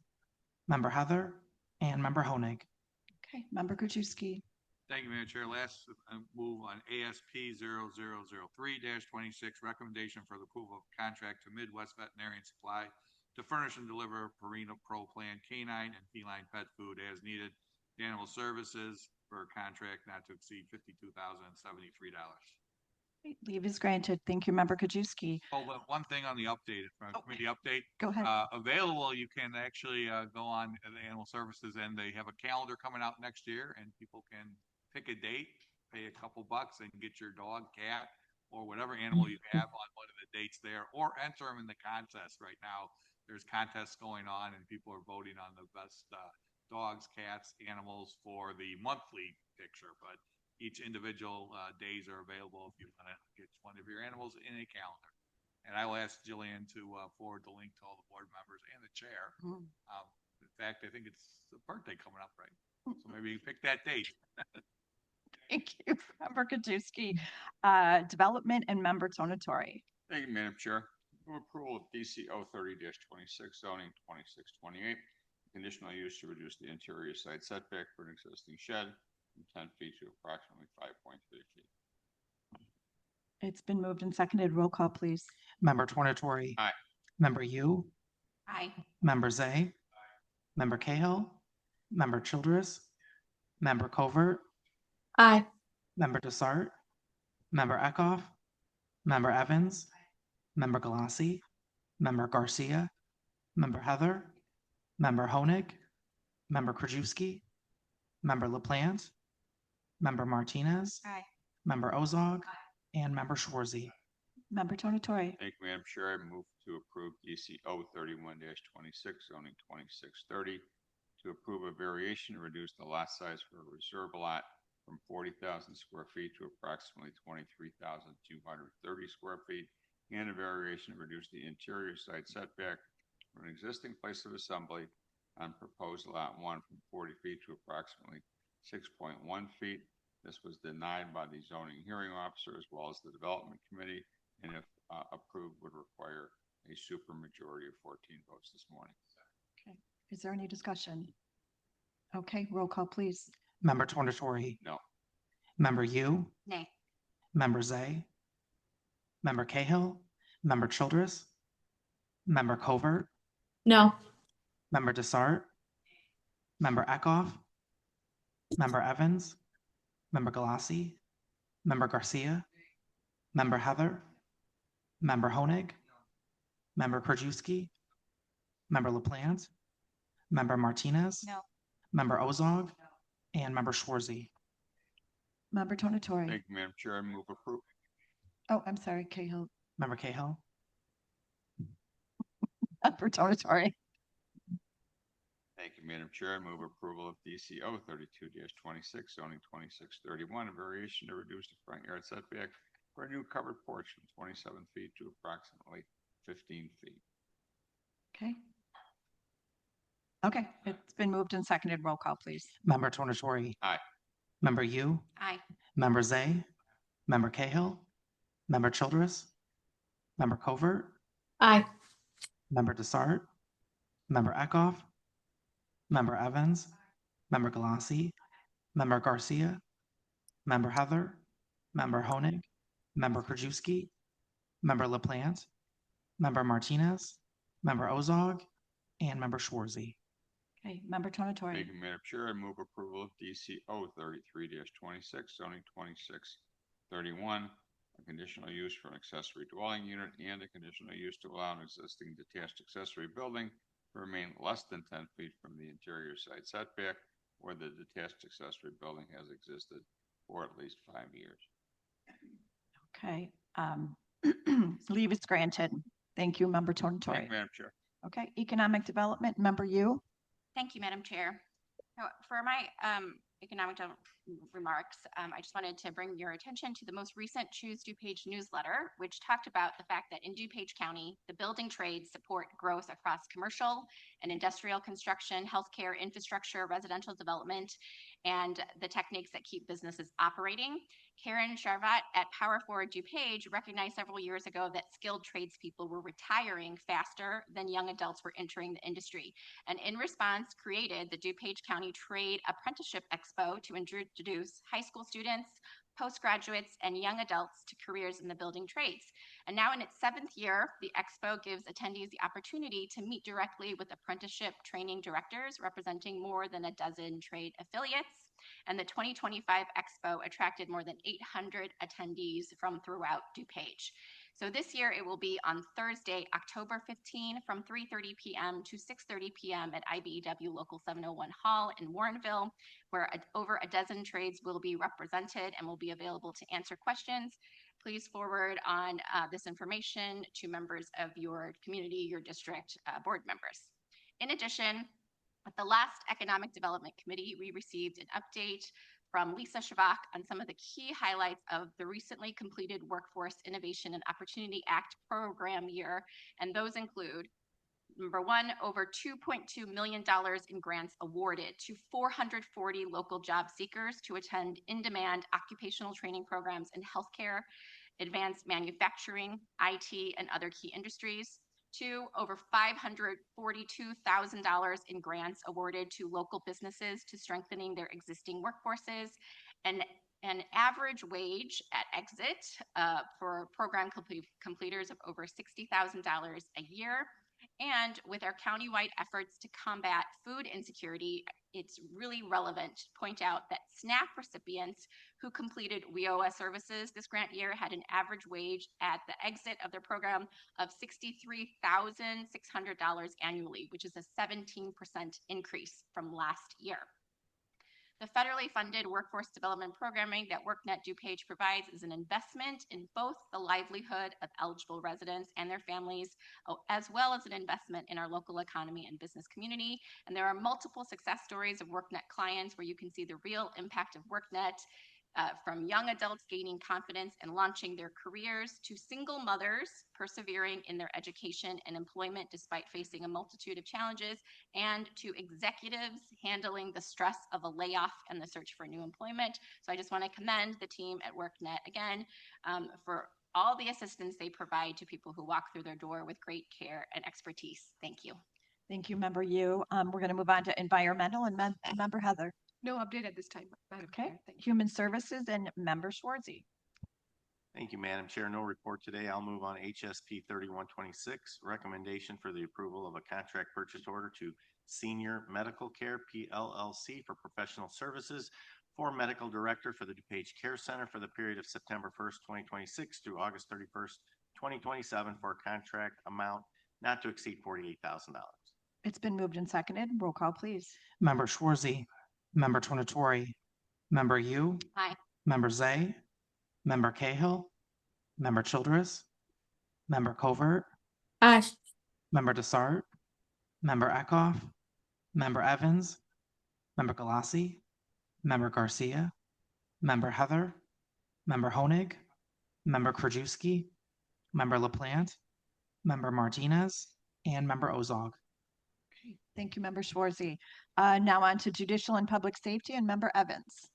Member Heather. And Member Honig. Okay, Member Krajewski. Thank you, Madam Chair. Last move on ASP 0003-26, recommendation for the approval of contract to Midwest Veterinarian Supply to furnish and deliver Purina Pro Plan canine and feline pet food as needed to Animal Services for a contract not to exceed $52,073. Leave is granted. Thank you, Member Krajewski. Oh, but one thing on the update, committee update. Go ahead. Available, you can actually go on the Animal Services and they have a calendar coming out next year and people can pick a date, pay a couple bucks and get your dog, cat, or whatever animal you have on one of the dates there, or enter them in the contest right now. There's contests going on and people are voting on the best dogs, cats, animals for the monthly picture, but each individual days are available if you want to get one of your animals in a calendar. And I will ask Jillian to forward the link to all the board members and the chair. In fact, I think it's a birthday coming up, right? So maybe you pick that date. Thank you, Member Krajewski. Development and Member Tornatori. Thank you, Madam Chair. Move approval of DCO 30-26, zoning 2628. Conditional use to reduce the interior side setback for an existing shed from 10 feet to approximately 5.3 feet. It's been moved and seconded. Roll call, please. Member Tornatori. Aye. Member Yu. Aye. Member Zay. Member Cahill. Member Childress. Member Covert. Aye. Member Desart. Member Eckhoff. Member Evans. Member Galassi. Member Garcia. Member Heather. Member Honig. Member Krajewski. Member LaPlante. Member Martinez. Aye. Member Ozog. And Member Schwarzy. Member Tornatori. Thank you, Madam Chair. I move to approve DCO 31-26, zoning 2630, to approve a variation to reduce the lot size for a reserve lot from 40,000 square feet to approximately 23,230 square feet, and a variation to reduce the interior side setback from an existing place of assembly on proposed lot 1 from 40 feet to approximately 6.1 feet. This was denied by the zoning hearing officer as well as the development committee, and if approved would require a supermajority of 14 votes this morning. Okay. Is there any discussion? Okay, roll call, please. Member Tornatori. No. Member Yu. Nay. Member Zay. Member Cahill. Member Childress. Member Covert. No. Member Desart. Member Eckhoff. Member Evans. Member Galassi. Member Garcia. Member Heather. Member Honig. Member Krajewski. Member LaPlante. Member Martinez. No. Member Ozog. And Member Schwarzy. Member Tornatori. Thank you, Madam Chair. I move approval. Oh, I'm sorry, Cahill. Member Cahill. Member Tornatori. Thank you, Madam Chair. I move approval of DCO 32-26, zoning 2631, a variation to reduce the front yard setback for a new covered porch from 27 feet to approximately 15 feet. Okay. Okay, it's been moved and seconded. Roll call, please. Member Tornatori. Aye. Member Yu. Aye. Member Zay. Member Cahill. Member Childress. Member Covert. Aye. Member Desart. Member Eckhoff. Member Evans. Member Galassi. Member Garcia. Member Heather. Member Honig. Member Krajewski. Member LaPlante. Member Martinez. Member Ozog. And Member Schwarzy. Okay, Member Tonatori. Thank you, Madam Chair. I move approval of DCO 33-26, zoning 2631, a conditional use for an accessory dwelling unit and a conditional use to allow an existing detached accessory building to remain less than 10 feet from the interior side setback where the detached accessory building has existed for at least 5 years. Okay, leave is granted. Thank you, Member Thank Tonatori. you, Madam Chair. Okay, Economic Development, Member Yu. Thank you, Madam Chair. So for my remarks, I just wanted to bring your attention to the most recent Choose DuPage newsletter, which talked about the fact that in DuPage County, the building trades support growth across commercial and industrial construction, healthcare, infrastructure, residential development, and the techniques that keep businesses operating. Karen Charvat at Power Forward DuPage recognized several years ago that skilled tradespeople were retiring faster than young adults were entering the industry, and in response created the DuPage County Trade Apprenticeship Expo to introduce high school students, postgraduates, and young adults to careers in the building trades. And now in its 7th year, the Expo gives attendees the opportunity to meet directly with apprenticeship training directors representing more than a dozen trade affiliates. And the 2025 Expo attracted more than 800 attendees from throughout DuPage. So this year it will be on Thursday, October 15 from 3:30 p.m. to 6:30 p.m. at IBEW Local 701 Hall in Warrenville, where over a dozen trades will be represented and will be available to answer questions. Please forward on this information to members of your community, your district board members. In addition, at the last Economic Development Committee, we received an update from Lisa Shabak on some of the key highlights of the recently completed Workforce Innovation and Opportunity Act program year. And those include, number one, over $2.2 million in grants awarded to 440 local job seekers to attend in-demand occupational training programs in healthcare, advanced manufacturing, IT, and other key industries. 2, over $542,000 in grants awarded to local businesses to strengthening their existing workforces, and an average wage at exit for program completers of over $60,000 a year. And with our countywide efforts to combat food insecurity, it's really relevant to point out that SNAP recipients who completed WIOA services this grant year had an average wage at the exit of their program of $63,600 annually, which is a 17% increase from last year. The federally funded workforce development programming that WorkNet DuPage provides is an investment in both the livelihood of eligible residents and their families, as well as an investment in our local economy and business community. And there are multiple success stories of WorkNet clients where you can see the real impact of WorkNet, from young adults gaining confidence and launching their careers to single mothers persevering in their education and employment despite facing a multitude of challenges, and to executives handling the stress of a layoff and the search for new employment. So I just want to commend the team at WorkNet again for all the assistance they provide to people who walk through their door with great care and expertise. Thank you. Thank you, Member Yu. We're going to move on to Environmental and Member Heather. No update at this time, Madam Okay, Chair. Thank you. Human Services and Member Schwarzy. Thank you, Madam Chair. No report today. I'll move on HSP 3126, recommendation for the approval of a contract purchase order to Senior Medical Care PLLC for professional services for medical director for the DuPage Care Center for the period of September 1st, 2026 through August 31st, 2027 for a contract amount not to exceed $48,000. It's been moved and seconded. Roll call, please. Member Schwarzy. Member Tornatori. Member Yu. Aye. Member Zay. Member Cahill. Member Childress. Member Covert. Aye. Member Desart. Member Eckhoff. Member Evans. Member Galassi. Member Garcia. Member Heather. Member Honig. Member Krajewski. Member LaPlante. Member Martinez. And Member Ozog. Okay. Thank you, Member Schwarzy. Now on to Judicial and Public Safety and Member Evans.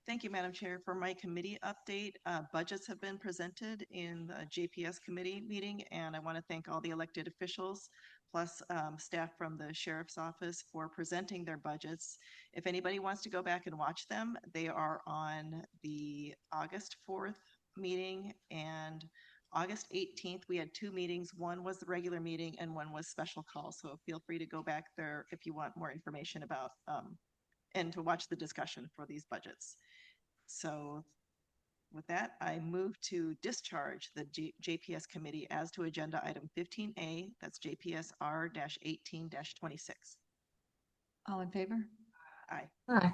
Thank you, Madam Chair. For my committee update, budgets have been presented in the JPS committee meeting, and I want to thank all the elected officials plus staff from the Sheriff's Office for presenting their budgets. If anybody wants to go back and watch them, they are on the August 4th meeting and August 18th. We had two meetings. One was the regular meeting and one was special call. So feel free to go back there if you want more information about and to watch the discussion for these budgets. So with that, I move to discharge the JPS committee as to agenda item 15A, that's JPS R-18-26. All in favor? Aye. Aye.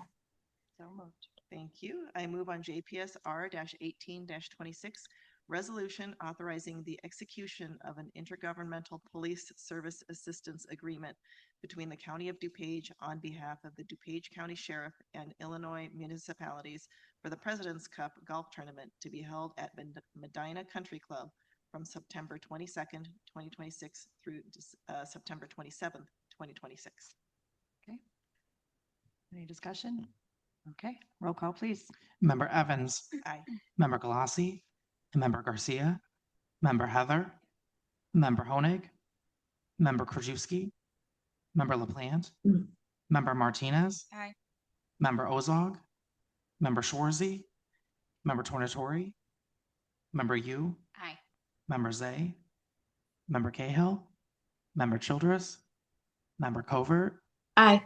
So moved. Thank you. I move on JPS R-18-26, resolution authorizing the execution of an intergovernmental police service assistance agreement between the County of DuPage on behalf of the DuPage County Sheriff and Illinois municipalities for the President's Cup Golf Tournament to be held at Medina Country Club from September 22nd, 2026 through September 27th, 2026. Okay. Any discussion? Okay, roll call, please. Member Evans, Aye. Member Galassi, Member Garcia, Member Heather, Member Honig, Member Krajewski, Member LaPlante, Member Martinez, Aye. Member Ozog, Member Schwarzy, Member Tornatori, Member Yu, Aye. Member Zay, Member Cahill, Member Childress, Member Covert, Aye.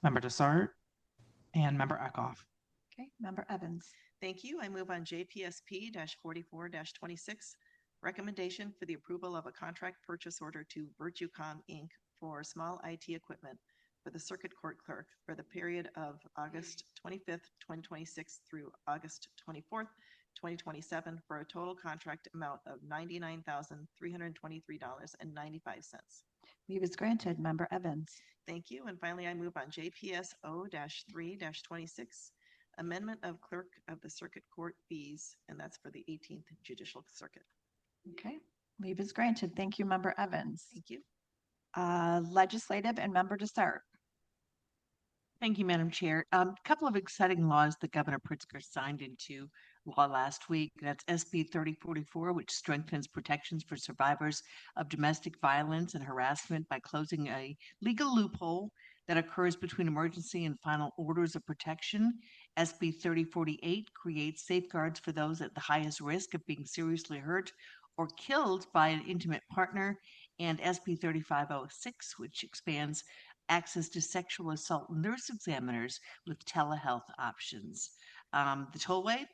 Member Desart, and Member Eckhoff. Okay, Member Evans. Thank you. I move on JPSP-44-26, recommendation for the approval of a contract purchase order to VirtueCom Inc. for small IT equipment for the circuit court clerk for the period of August 25th, 2026 through August 24th, 2027 for a total contract amount of $99,323.95. Leave is granted. Member Evans. Thank you. And finally, I move on JPS O-3-26, amendment of clerk of the circuit court fees, and that's for the 18th Judicial Circuit. Okay, leave is granted. Thank you, Member Evans. Thank you. Legislative and Member Desart. Thank you, Madam Chair. A couple of exciting laws that Governor Pritzker signed into law last week. That's SB 3044, which strengthens protections for survivors of domestic violence and harassment by closing a legal loophole that occurs between emergency and final orders of protection. SB 3048 creates safeguards for those at the highest risk of being seriously hurt or killed by an intimate partner. And SB 3506, which expands access to sexual assault nurse examiners with telehealth options. The tollway,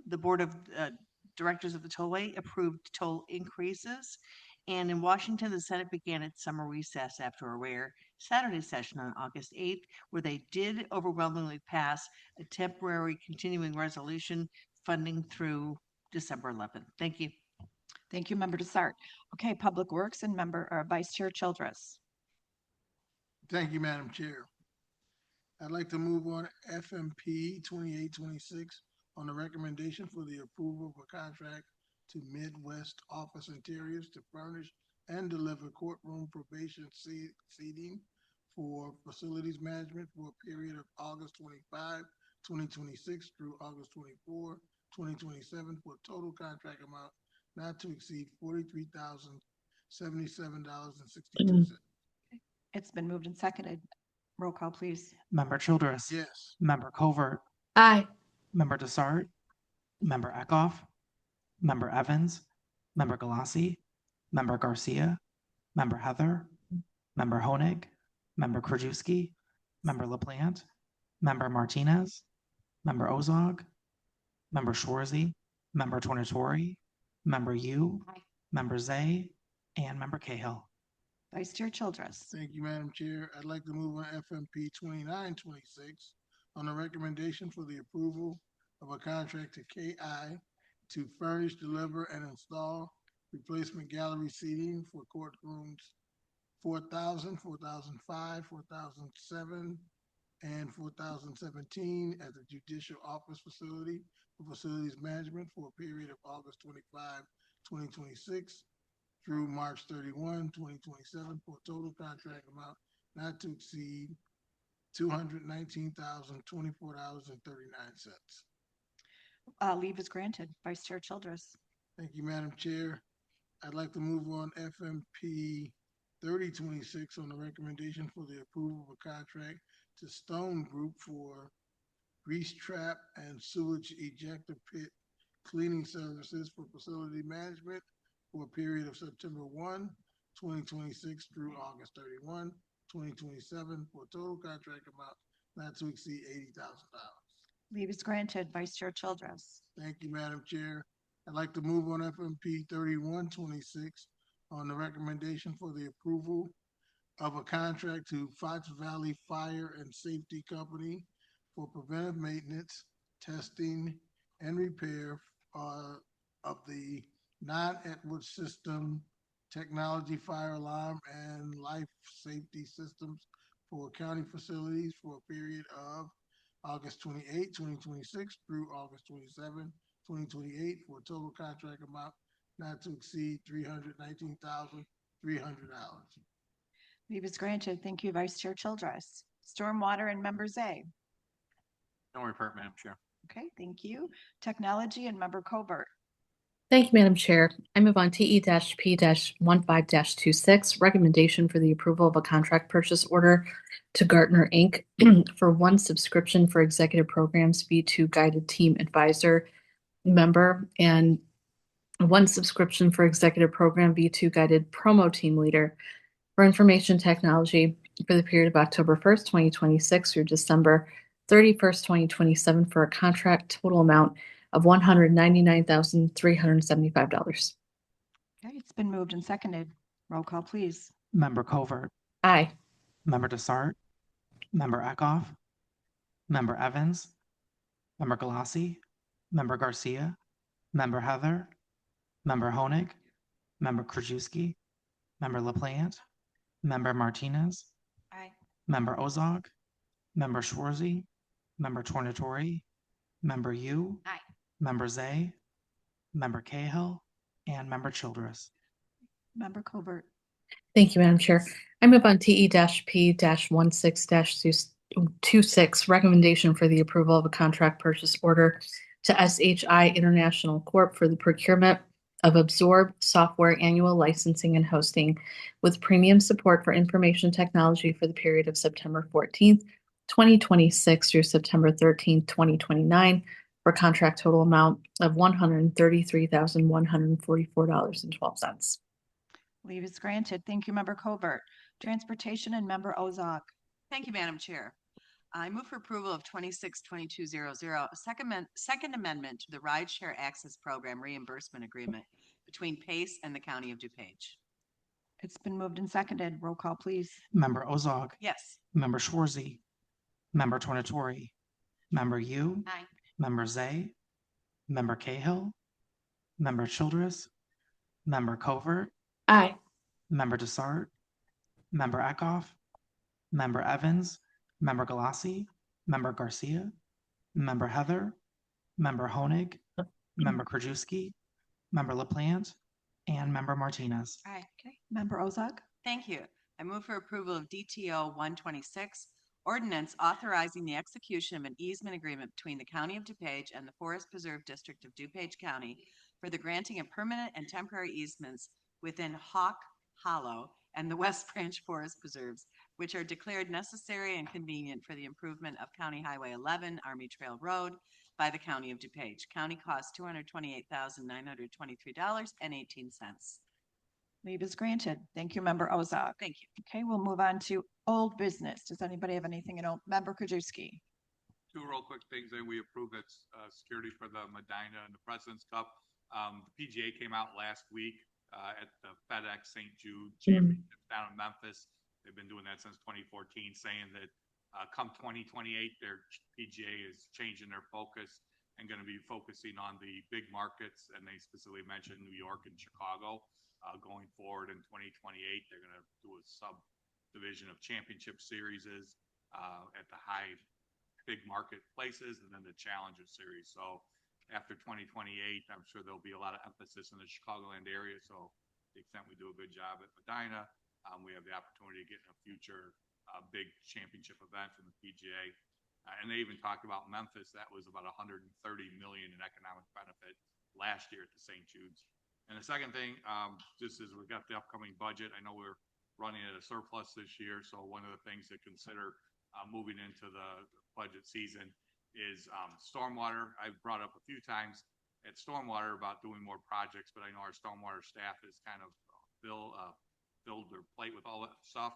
the board of directors of the tollway approved toll increases. And in Washington, the Senate began its summer recess after a rare Saturday session on August 8th, where they did overwhelmingly pass a temporary continuing resolution funding through December 11th. Thank you. Thank you, Member Desart. Okay, Public Works and Vice Chair Childress. Thank you, Madam Chair. I'd like to move on FMP 2826 on the recommendation for the approval of a contract to Midwest Office Interiors to furnish and deliver courtroom probation seating for facilities management for a period of August 25, 2026 through August 24, 2027 for a total contract amount not to exceed $43,077.62. It's been moved and seconded. Roll call, please. Member Childress. Yes. Member Covert. Aye. Member Desart. Member Eckhoff. Member Evans. Member Galassi. Member Garcia. Member Heather. Member Honig. Member Krajewski. Member LaPlante. Member Martinez. Member Ozog. Member Schwarzy. Member Tornatori. Member Yu. Aye. Member Zay. And Member Cahill. Vice Chair Childress. Thank you, Madam Chair. I'd like to move on FMP 2926 on the recommendation for the approval of a contract to KI to furnish, deliver, and install replacement gallery seating for courtrooms 4000, 4005, 4007, and 4017 at the Judicial Office Facility for Facilities Management for a period of August 25, 2026 through March 31, 2027, for a total contract amount not to exceed $219,024.39. Leave is granted. Vice Chair Childress. Thank you, Madam Chair. I'd like to move on FMP 3026 on the recommendation for the approval of a contract to Stone Group for grease trap and sewage ejector pit cleaning services for facility management for a period of September 1, 2026 through August 31, 2027, for a total contract amount not to exceed $80,000. Leave is granted. Vice Chair Childress. Thank you, Madam Chair. I'd like to move on FMP 3126 on the recommendation for the approval of a contract to Fox Valley Fire and Safety Company for preventive maintenance, testing, and repair of the non-Edwards system, technology, fire alarm, and life safety systems for county facilities for a period of August 28, 2026 through August 27, 2028, for a total contract amount not to exceed $319,300. Leave is granted. Thank you, Vice Chair Childress. Stormwater and Member Zay. No report, Madam Chair. Okay, thank you. Technology and Member Covert. Thank you, Madam Chair. I move on TE-P-15-26, recommendation for the approval of a contract purchase order to Gartner Inc. for one subscription for executive programs B2 guided team advisor member and one subscription for executive program B2 guided promo team leader for information technology for the period of October 1st, 2026 through December 31st, 2027 for a contract total amount of $199,375. Okay, it's been moved and seconded. Roll call, please. Member Covert, Aye. Member Desart, Member Eckhoff, Member Evans, Member Galassi, Member Garcia, Member Heather, Member Honig, Member Krajewski, Member LaPlante, Member Martinez, Aye. Member Ozog, Member Schwarzy, Member Tornatori, Member Yu, Aye. Member Zay, Member Cahill, and Member Childress. Member Covert. Thank you, Madam Chair. I move on TE-P-16-26, recommendation for the approval of a contract purchase order to SHI International Corp. For the procurement of Absorb software annual licensing and hosting with premium support for information technology for the period of September 14th, 2026 through September 13th, 2029 for contract total amount of $133,144.12. Leave is granted. Thank you, Member Covert. Transportation and Member Ozog. Thank you, Madam Chair. I move for approval of 262200, a second amendment to the Rideshare Access Program reimbursement agreement between PACE and the County of DuPage. It's been moved and seconded. Roll call, please. Member Ozog, Yes. Member Schwarzy, Member Tornatori, Member Yu, Aye. Member Zay, Member Cahill, Member Childress, Member Covert, Aye. Member Desart, Member Eckhoff, Member Evans, Member Galassi, Member Garcia, Member Heather, Member Honig, Member Krajewski, Member LaPlante, and Member Martinez. Aye. Okay, Member Ozog. Thank you. I move for approval of DTO 126, ordinance authorizing the execution of an easement agreement between the County of DuPage and the Forest Preserve District of DuPage County for the granting of permanent and temporary easements within Hawk Hollow and the West Branch Forest Preserves, which are declared necessary and convenient for the improvement of County Highway 11, Army Trail Road by the County of DuPage. County cost $228,923.18. Leave is granted. Thank you, Member Ozog. Thank you. Okay, we'll move on to old business. Does anybody have anything in old? Member Krajewski. Two real quick things that we approved, that's security for the Medina and the President's Cup. The PGA came out last week at the FedEx St. Jude Championship down in Memphis. They've been doing that since 2014, saying that come 2028, their PGA is changing their focus and going to be focusing on the big markets. And they specifically mentioned New York and Chicago. Going forward in 2028, they're going to do a subdivision of championship series at the high big market places and then the Challenger series. So after 2028, I'm sure there'll be a lot of emphasis in the Chicagoland area. So the extent we do a good job at Medina, we have the opportunity to get in a future big championship event from the PGA. And they even talked about Memphis. That was about 130 million in economic benefit last year at the St. Jude's. And the second thing, just as we've got the upcoming budget, I know we're running at a surplus this year. So one of the things to consider moving into the budget season is stormwater. I've brought up a few times at stormwater about doing more projects, but I know our stormwater staff is kind of filled their plate with all that stuff.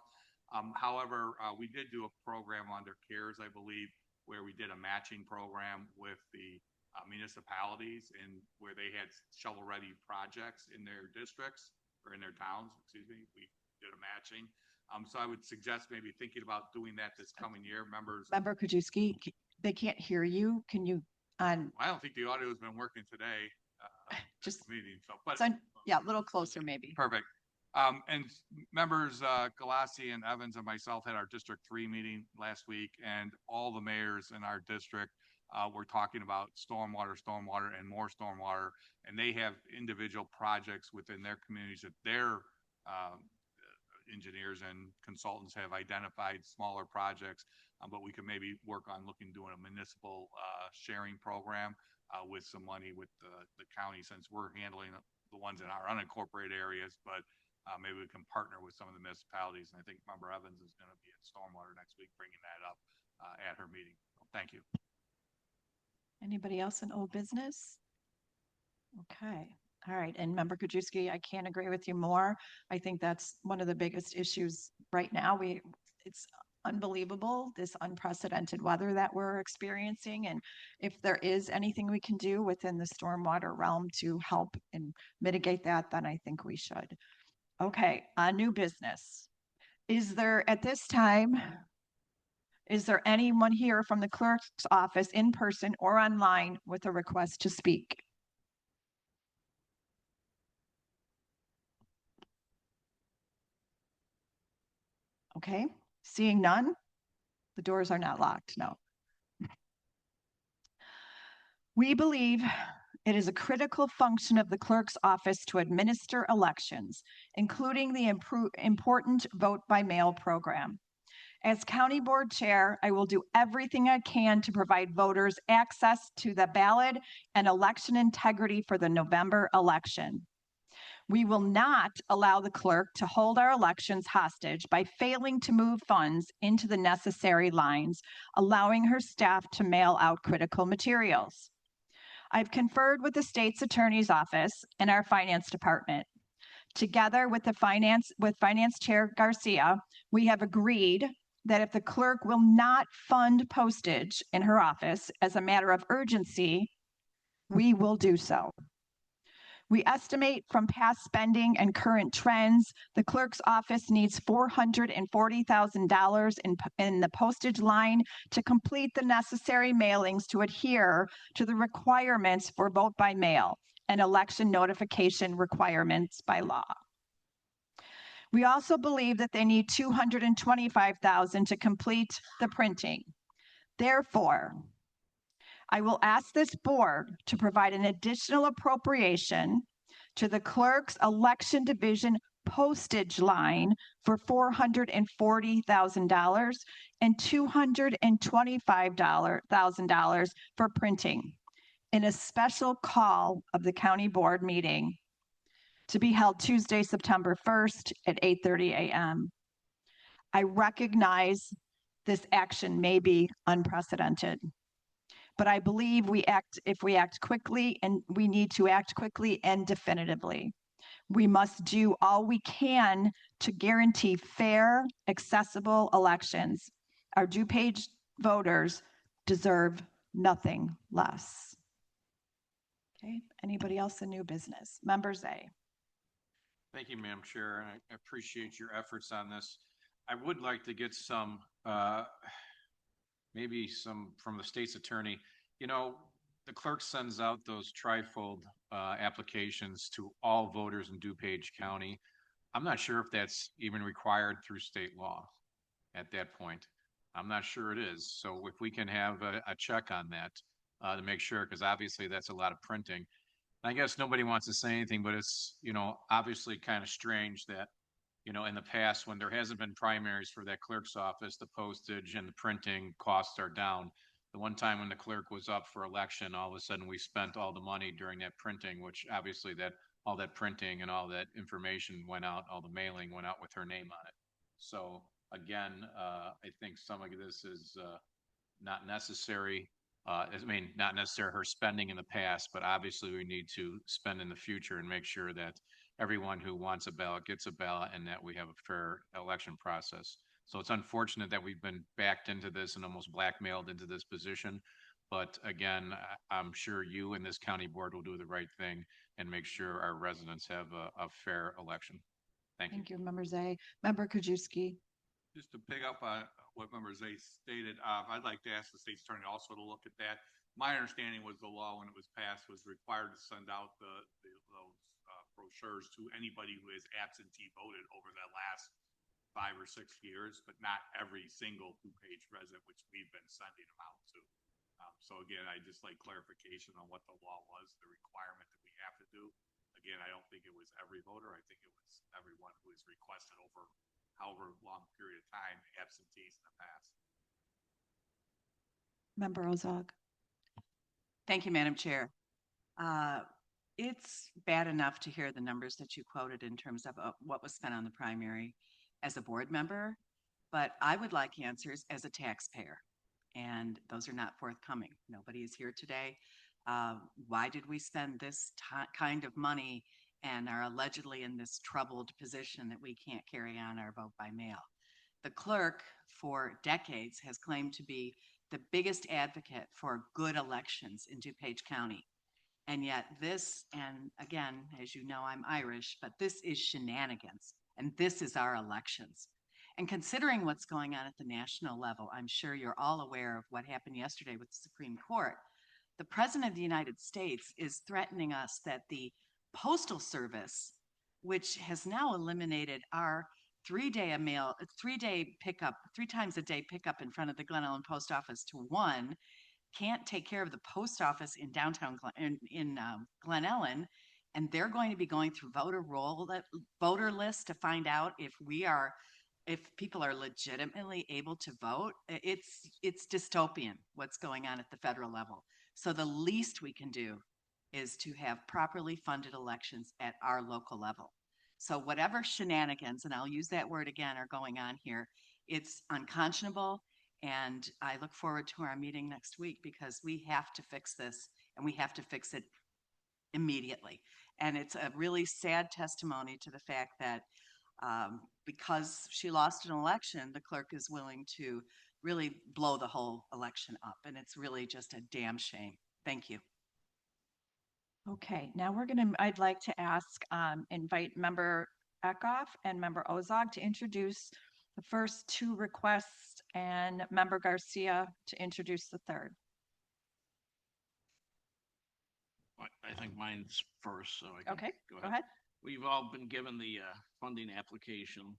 However, we did do a program under CARES, I believe, where we did a matching program with the municipalities and where they had shovel-ready projects in their districts or in their towns, excuse me. We did a matching. So I would suggest maybe thinking about doing that this coming year. Member Krajewski, they can't hear you. Can you on? I don't think the audio has been working today. Just meeting, so, but yeah, a little closer maybe. Perfect. And members Galassi and Evans and myself had our District 3 meeting last week, and all the mayors in our district were talking about stormwater, and more stormwater, and they have individual projects within their communities that their engineers and consultants have identified smaller projects, but we could maybe work on doing a municipal sharing program with some money with the county, since we're handling the ones in our unincorporated areas, but maybe we can partner with some of the municipalities. And I think Member Evans is going to be at Stormwater next week, bringing that up at her meeting. Thank you. Anybody else in old business? Okay. All right. And Member Krajewski, I can't agree with you more. I think that's one of the biggest issues right now. It's unbelievable, this unprecedented weather that we're experiencing. And if there is anything we can do within the stormwater realm to help and mitigate that, then I think we should. Okay, new business. Is there at this time, is there anyone here from the clerk's office in person or online with a request to speak? Okay, seeing none, the doors are not locked, no. We believe it is a critical function of the clerk's office to administer elections, including the important vote by mail program. As county board chair, I will do everything I can to provide voters access to the ballot and election integrity for the November election. We will not allow the clerk to hold our elections hostage by failing to move funds into the necessary lines, allowing her staff to mail out critical materials. I've conferred with the state's attorney's office and our finance department. Together with Finance Chair Garcia, we have agreed that if the clerk will not fund postage in her office as a matter of urgency, we will do so. We estimate from past spending and current trends, the clerk's office needs $440,000 in the postage line to complete the necessary mailings to adhere to the requirements for vote by mail and election notification requirements by law. We also believe that they need $225,000 to complete the printing. Therefore, I will ask this board to provide an additional appropriation to the clerk's election division postage line for $440,000 and $225,000 for printing in a special call of the county board meeting to be held Tuesday, September 1st at 8:30 a.m. I recognize this action may be unprecedented, but I believe if we act quickly, and we need to act quickly and definitively. We must do all we can to guarantee fair, accessible elections. Our DuPage voters deserve nothing less. Okay, anybody else in new business? Member Zay. Thank you, Madam Chair, and I appreciate your efforts on this. I would like to get some, maybe some from the state's attorney. You know, the clerk sends out those trifold applications to all voters in DuPage County. I'm not sure if that's even required through state law at that point. I'm not sure it is. So if we can have a check on that to make sure, because obviously that's a lot of printing. I guess nobody wants to say anything, but it's, you know, obviously kind of strange that, you know, in the past, when there hasn't been primaries for that clerk's office, the postage and the printing costs are down. The one time when the clerk was up for election, all of a sudden we spent all the money during that printing, which obviously that all that printing and all that information went out, all the mailing went out with her name on it. So again, I think some of this is not necessary. I mean, not necessarily her spending in the past, but obviously we need to spend in the future and make sure that everyone who wants a ballot gets a ballot and that we have a fair election process. So it's unfortunate that we've been backed into this and almost blackmailed into this position. But again, I'm sure you and this county board will do the right thing and make sure our residents have a fair election. Thank you. Thank you, Member Zay. Member Krajewski. Just to pick up on what Member Zay stated, I'd like to ask the state's attorney also to look at that. My understanding was the law, when it was passed, was required to send out those brochures to anybody who has absentee voted over the last 5 or 6 years, but not every single DuPage resident, which we've been sending them out to. So again, I just like clarification on what the law was, the requirement that we have to do. Again, I don't think it was every voter. I think it was everyone who has requested over however long period of time absentees in the past. Member Ozog. Thank you, Madam Chair. It's bad enough to hear the numbers that you quoted in terms of what was spent on the primary as a board member, but I would like answers as a taxpayer, and those are not forthcoming. Nobody is here today. Why did we spend this kind of money and are allegedly in this troubled position that we can't carry on our vote by mail? The clerk for decades has claimed to be the biggest advocate for good elections in DuPage County. And yet this, and again, as you know, I'm Irish, but this is shenanigans, and this is our elections. And considering what's going on at the national level, I'm sure you're all aware of what happened yesterday with the Supreme Court. The President of the United States is threatening us that the Postal Service, which has now eliminated our 3-day pickup, 3 times a day pickup in front of the Glen Ellen Post Office to 1, can't take care of the post office in downtown Glen Ellen, and they're going to be going through voter lists to find out if people are legitimately able to vote. It's dystopian what's going on at the federal level. So the least we can do is to have properly funded elections at our local level. So whatever shenanigans, and I'll use that word again, are going on here, it's unconscionable. And I look forward to our meeting next week, because we have to fix this, and we have to fix it immediately. And it's a really sad testimony to the fact that because she lost an election, the clerk is willing to really blow the whole election up. And it's really just a damn shame. Thank you. Okay, now I'd like to invite Member Eckhoff and Member Ozog to introduce the first 2 requests, and Member Garcia to introduce the third. I think mine's first, so I can Okay, go ahead. We've all been given the funding application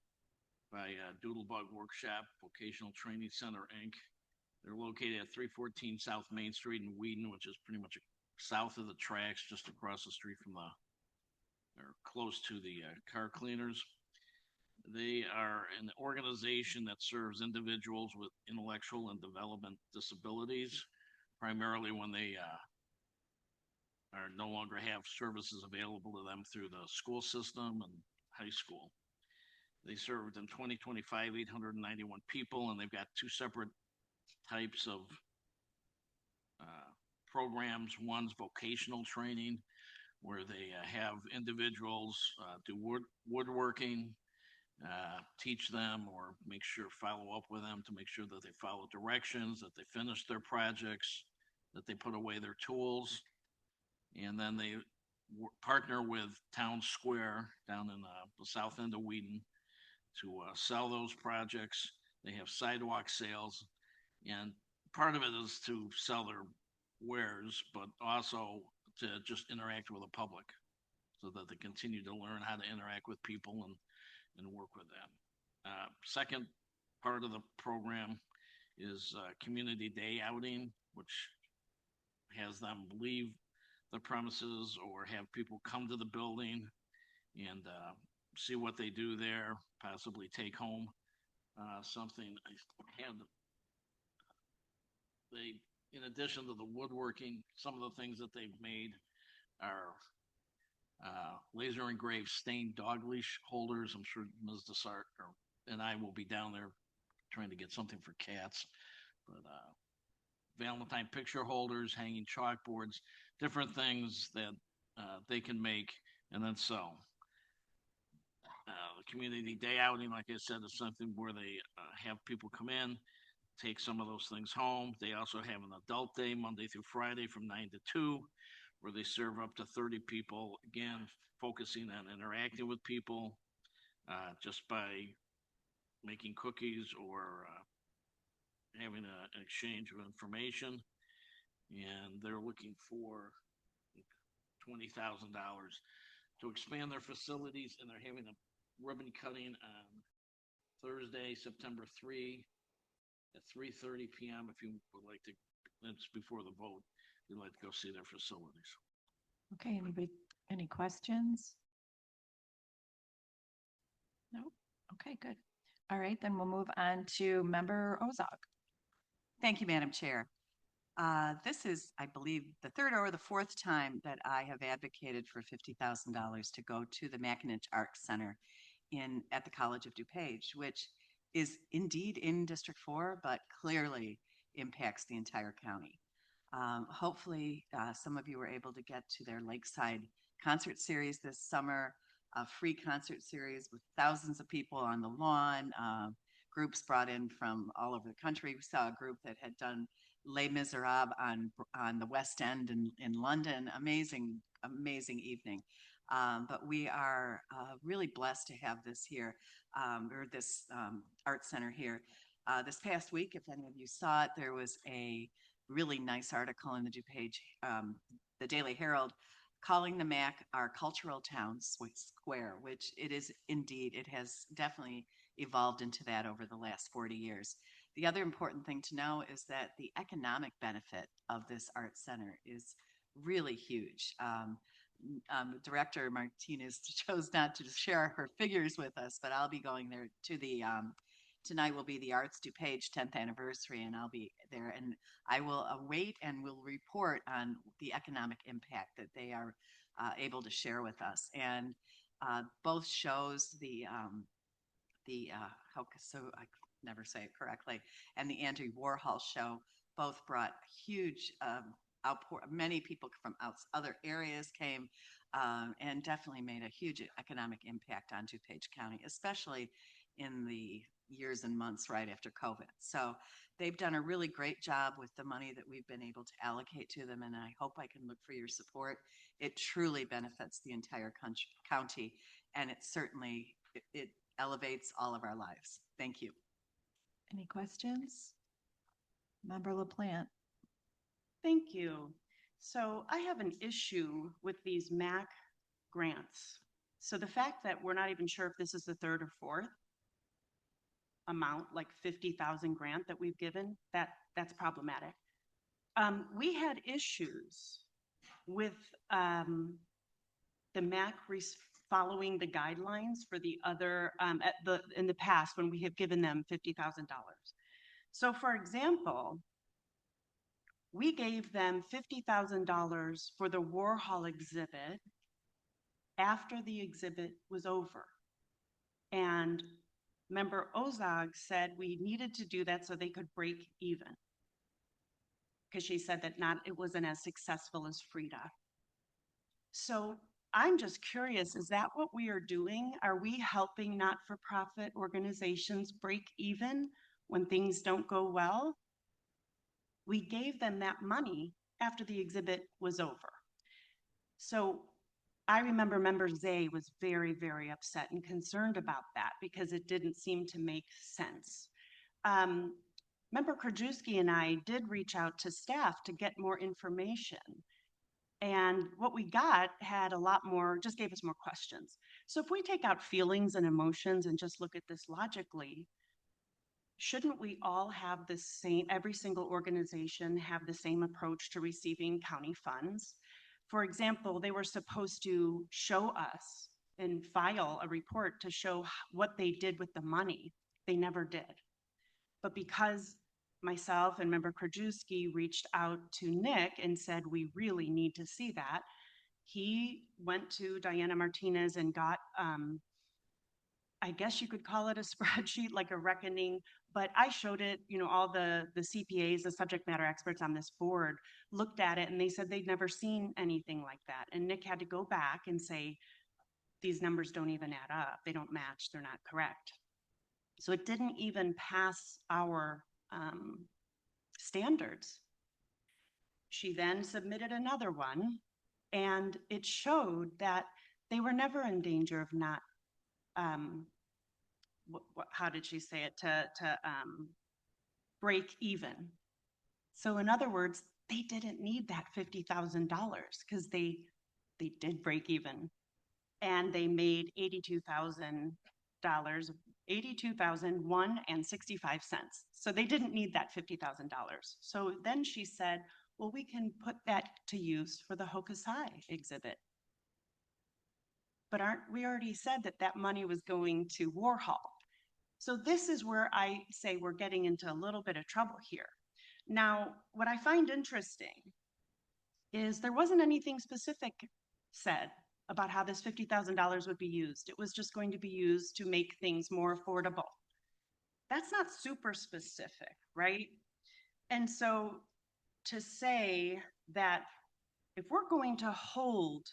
by Doodlebug Workshop Vocational Training Center, Inc. They're located at 314 South Main Street in Whedon, which is pretty much south of the tracks, just across the street from or close to the car cleaners. They are an organization that serves individuals with intellectual and development disabilities, primarily when they are no longer have services available to them through the school system and high school. They served in 2025 891 people, and they've got 2 separate types of programs. One's vocational training, where they have individuals do woodworking, teach them or follow up with them to make sure that they follow directions, that they finish their projects, that they put away their tools. And then they partner with Town Square down in the south end of Whedon to sell those projects. They have sidewalk sales, and part of it is to sell their wares, but also to just interact with the public so that they continue to learn how to interact with people and work with them. Second part of the program is Community Day Outing, which has them leave the premises or have people come to the building and see what they do there, possibly take home something. I had in addition to the woodworking, some of the things that they've made are laser engraved stained dog leash holders. I'm sure Ms. Desart and I will be down there trying to get something for cats. But Valentine picture holders, hanging chalkboards, different things that they can make and then sell. The community day outing, like I said, is something where they have people come in, take some of those things home. They also have an adult day, Monday through Friday from 9 to 2, where they serve up to 30 people, again, focusing on interacting with people just by making cookies or having an exchange of information. And they're looking for $20,000 to expand their facilities, and they're having a ribbon cutting on Thursday, September 3 at 3:30 p.m. If you would like to, that's before the vote, if you'd like to go see their facilities. Okay, anybody, any questions? No? Okay, good. All right, then we'll move on to Member Ozog. Thank you, Madam Chair. This is, I believe, the third or the fourth time that I have advocated for $50,000 to go to the Mackinac Arts Center at the College of DuPage, which is indeed in District 4, but clearly impacts the entire county. Hopefully, some of you were able to get to their Lakeside concert series this summer, a free concert series with thousands of people on the lawn, groups brought in from all over the country. We saw a group that had done Les Miserables on the West End in London. Amazing, amazing evening. But we are really blessed to have this here, or this art center here. This past week, if any of you saw it, there was a really nice article in the DuPage, the Daily Herald, calling the MAC our cultural town square, which it is indeed. It has definitely evolved into that over the last 40 years. The other important thing to know is that the economic benefit of this art center is really huge. Director Martinez chose not to share her figures with us, but I'll be going there to the, tonight will be the Arts DuPage 10th anniversary, and I'll be there, and I will await and will report on the economic impact that they are able to share with us. And both shows, so I never say it correctly, and the Andy Warhol show both brought huge outpour. Many people from other areas came and definitely made a huge economic impact on DuPage County, especially in the years and months right after COVID. So they've done a really great job with the money that we've been able to allocate to them, and I hope I can look for your support. It truly benefits the entire county, and it certainly it elevates all of our lives. Thank you. Any questions? Member LaPlante. Thank you. So I have an issue with these MAC grants. So the fact that we're not even sure if this is the third or fourth amount, like 50,000 grant that we've given, that's problematic. We had issues with the MAC following the guidelines for the other in the past when we have given them $50,000. So for example, we gave them $50,000 for the Warhol exhibit after the exhibit was over. And Member Ozog said we needed to do that so they could break even, because she said that it wasn't as successful as Frida. So I'm just curious, is that what we are doing? Are we helping not-for-profit organizations break even when things don't go well? We gave them that money after the exhibit was over. So I remember Member Zay was very, very upset and concerned about that because it didn't seem to make sense. Member Krajewski and I did reach out to staff to get more information. And what we got had a lot more, just gave us more questions. So if we take out feelings and emotions and just look at this logically, shouldn't we all have the same, every single organization have the same approach to receiving county funds? For example, they were supposed to show us and file a report to show what they did with the money. They never did. But because myself and Member Krajewski reached out to Nick and said, we really need to see that, he went to Diana Martinez and got, I guess you could call it a spreadsheet, like a reckoning, but I showed it, you know, all the CPAs, the subject matter experts on this board looked at it and they said they'd never seen anything like that. And Nick had to go back and say, these numbers don't even add up. They don't match. They're not correct. So it didn't even pass our standards. She then submitted another one and it showed that they were never in danger of not, how did she say it, to break even. So in other words, they didn't need that $50,000 because they did break even and they made $82,000, $82,001.65. So they didn't need that $50,000. So then she said, well, we can put that to use for the Hokusai exhibit. But we already said that that money was going to Warhol. So this is where I say we're getting into a little bit of trouble here. Now, what I find interesting is there wasn't anything specific said about how this $50,000 would be used. It was just going to be used to make things more affordable. That's not super specific, right? And so to say that if we're going to hold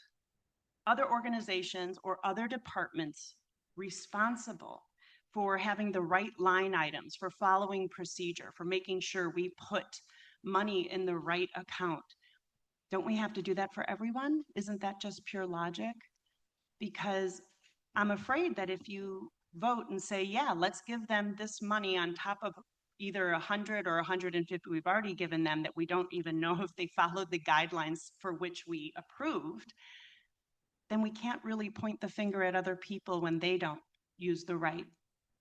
other organizations or other departments responsible for having the right line items, for following procedure, for making sure we put money in the right account, don't we have to do that for everyone? Isn't that just pure logic? Because I'm afraid that if you vote and say, yeah, let's give them this money on top of either 100 or 150 we've already given them that we don't even know if they followed the guidelines for which we approved, then we can't really point the finger at other people when they don't use the right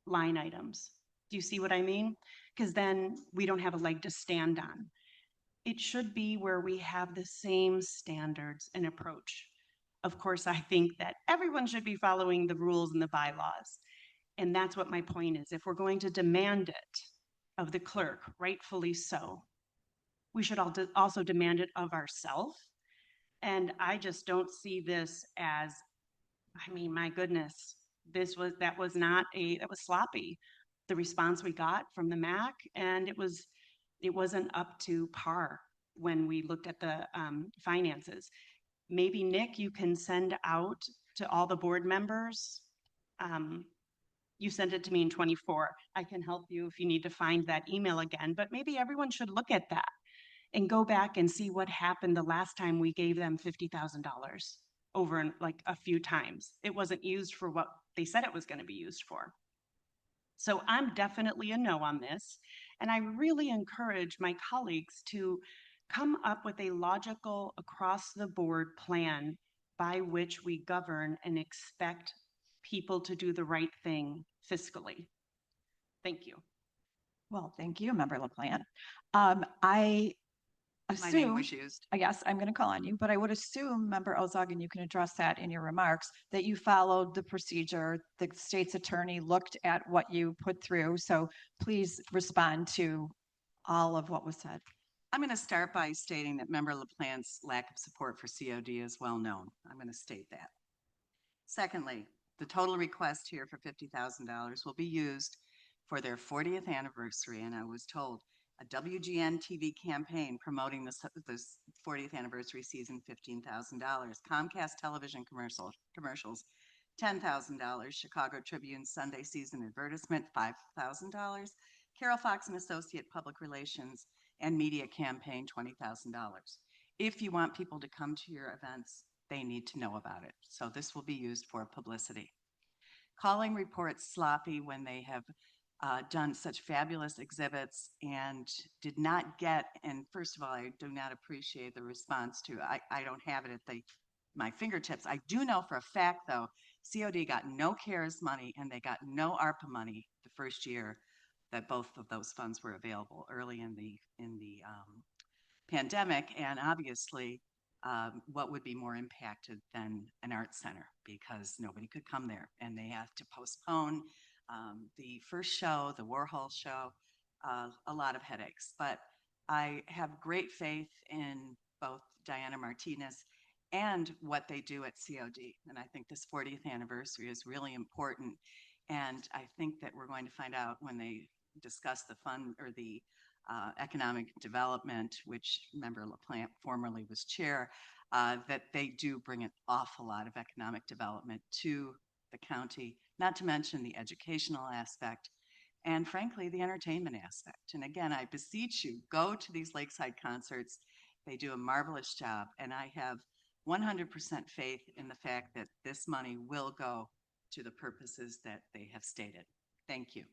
line items. Do you see what I mean? Because then we don't have a leg to stand on. It should be where we have the same standards and approach. Of course, I think that everyone should be following the rules and the bylaws. And that's what my point is. If we're going to demand it of the clerk, rightfully so, we should also demand it of ourselves. And I just don't see this as, I mean, my goodness, that was sloppy. The response we got from the MAC, and it wasn't up to par when we looked at the finances. Maybe Nick, you can send out to all the board members. You sent it to me in 24. I can help you if you need to find that email again, but maybe everyone should look at that and go back and see what happened the last time we gave them $50,000 over like a few times. It wasn't used for what they said it was going to be used for. So I'm definitely a no on this. And I really encourage my colleagues to come up with a logical across the board plan by which we govern and expect people to do the right thing fiscally. Thank you. Well, thank you, Member LaPlante. I My name assume, was used. yes, I'm going to call on you, but I would assume, Member Ozog, and you can address that in your remarks, that you followed the procedure. The state's attorney looked at what you put through. So please respond to all of what was said. I'm going to start by stating that Member LaPlante's lack of support for COD is well known. I'm going to state that. Secondly, the total request here for $50,000 will be used for their 40th anniversary, and I was told a WGN TV campaign promoting this 40th anniversary season, $15,000. Comcast television commercials, $10,000. Chicago Tribune Sunday season advertisement, $5,000. Carol Fox and Associate Public Relations and Media Campaign, $20,000. If you want people to come to your events, they need to know about it. So this will be used for publicity. Calling reports sloppy when they have done such fabulous exhibits and did not get, and first of all, I do not appreciate the response to, I don't have it at my fingertips. I do know for a fact though, COD got no CARES money and they got no ARPA money the first year that both of those funds were available early in the pandemic. And obviously what would be more impacted than an art center, because nobody could come there and they have to postpone the first show, the Warhol show, a lot of headaches. But I have great faith in both Diana Martinez and what they do at COD. And I think this 40th anniversary is really important. And I think that we're going to find out when they discuss the fund or the economic development, which Member LaPlante formerly was chair, that they do bring an awful lot of economic development to the county, not to mention the educational aspect and frankly, the entertainment aspect. And again, I beseech you, go to these lakeside concerts. They do a marvelous job. And I have 100% faith in the fact that this money will go to the purposes that they have stated. Thank you.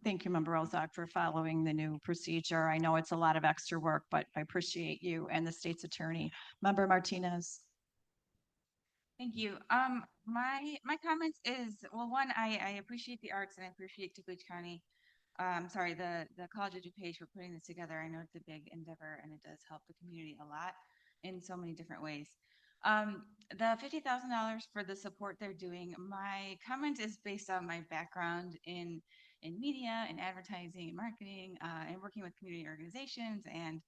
Thank you, Member Ozog, for following the new procedure. I know it's a lot of extra work, but I appreciate you and the state's attorney. Member Martinez. Thank you. My comments is, well, one, I appreciate the arts and I appreciate DuPage County. Sorry, the College of DuPage for putting this together. I know it's a big endeavor and it does help the community a lot in so many different ways. The $50,000 for the support they're doing, my comment is based on my background in media and advertising and marketing and working with community organizations. And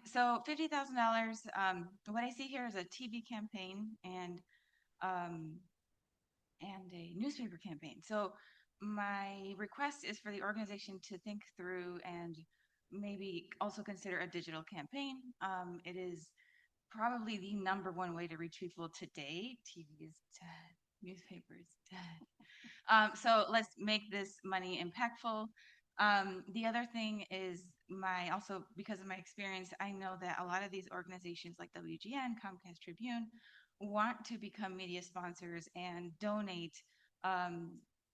so $50,000, what I see here is a TV campaign and a newspaper campaign. So my request is for the organization to think through and maybe also consider a digital campaign. It is probably the #1 way to reach people today. TV is dead, newspaper is dead. So let's make this money impactful. The other thing is also because of my experience, I know that a lot of these organizations like WGN, Comcast Tribune, want to become media sponsors and donate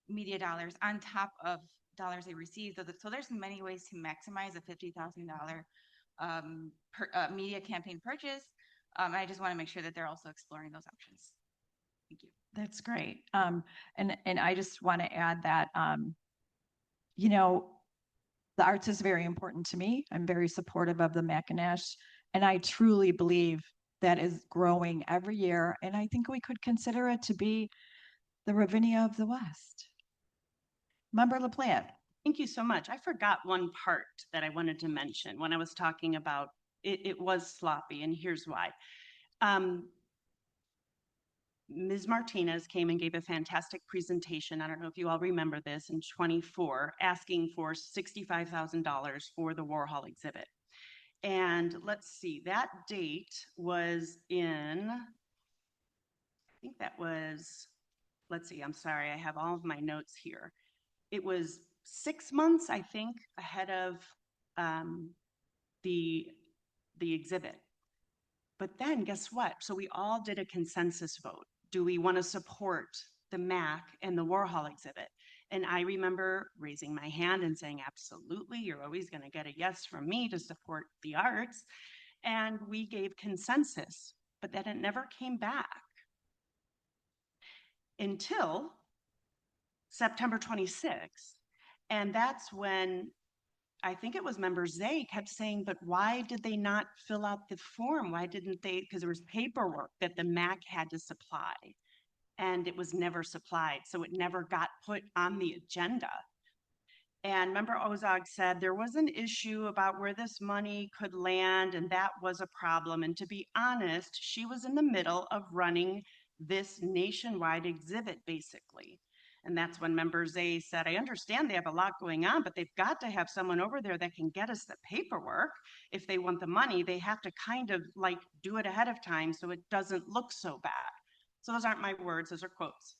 media dollars on top of dollars they receive. So there's many ways to maximize a $50,000 media campaign purchase. I just want to make sure that they're also exploring those options. Thank you. That's great. And I just want to add that, you know, the arts is very important to me. I'm very supportive of the Mackinac, and I truly believe that is growing every year. And I think we could consider it to be the Ravinia of the West. Member LaPlante. Thank you so much. I forgot one part that I wanted to mention when I was talking about it was sloppy, and here's why. Ms. Martinez came and gave a fantastic presentation. I don't know if you all remember this in 24, asking for $65,000 for the Warhol exhibit. And let's see, that date was in, I think that was, let's see, I'm sorry, I have all of my notes here. It was 6 months, I think, ahead of the exhibit. But then guess what? So we all did a consensus vote. Do we want to support the MAC and the Warhol exhibit? And I remember raising my hand and saying, absolutely, you're always going to get a yes from me to support the arts. And we gave consensus, but then it never came back until September 26th. And that's when I think it was Member Zay kept saying, but why did they not fill out the form? Why didn't they? Because there was paperwork that the MAC had to supply and it was never supplied. So it never got put on the agenda. And Member Ozog said there was an issue about where this money could land, and that was a problem. And to be honest, she was in the middle of running this nationwide exhibit, basically. And that's when Member Zay said, I understand they have a lot going on, but they've got to have someone over there that can get us the paperwork. If they want the money, they have to kind of like do it ahead of time so it doesn't look so bad. So those aren't my words, those are quotes.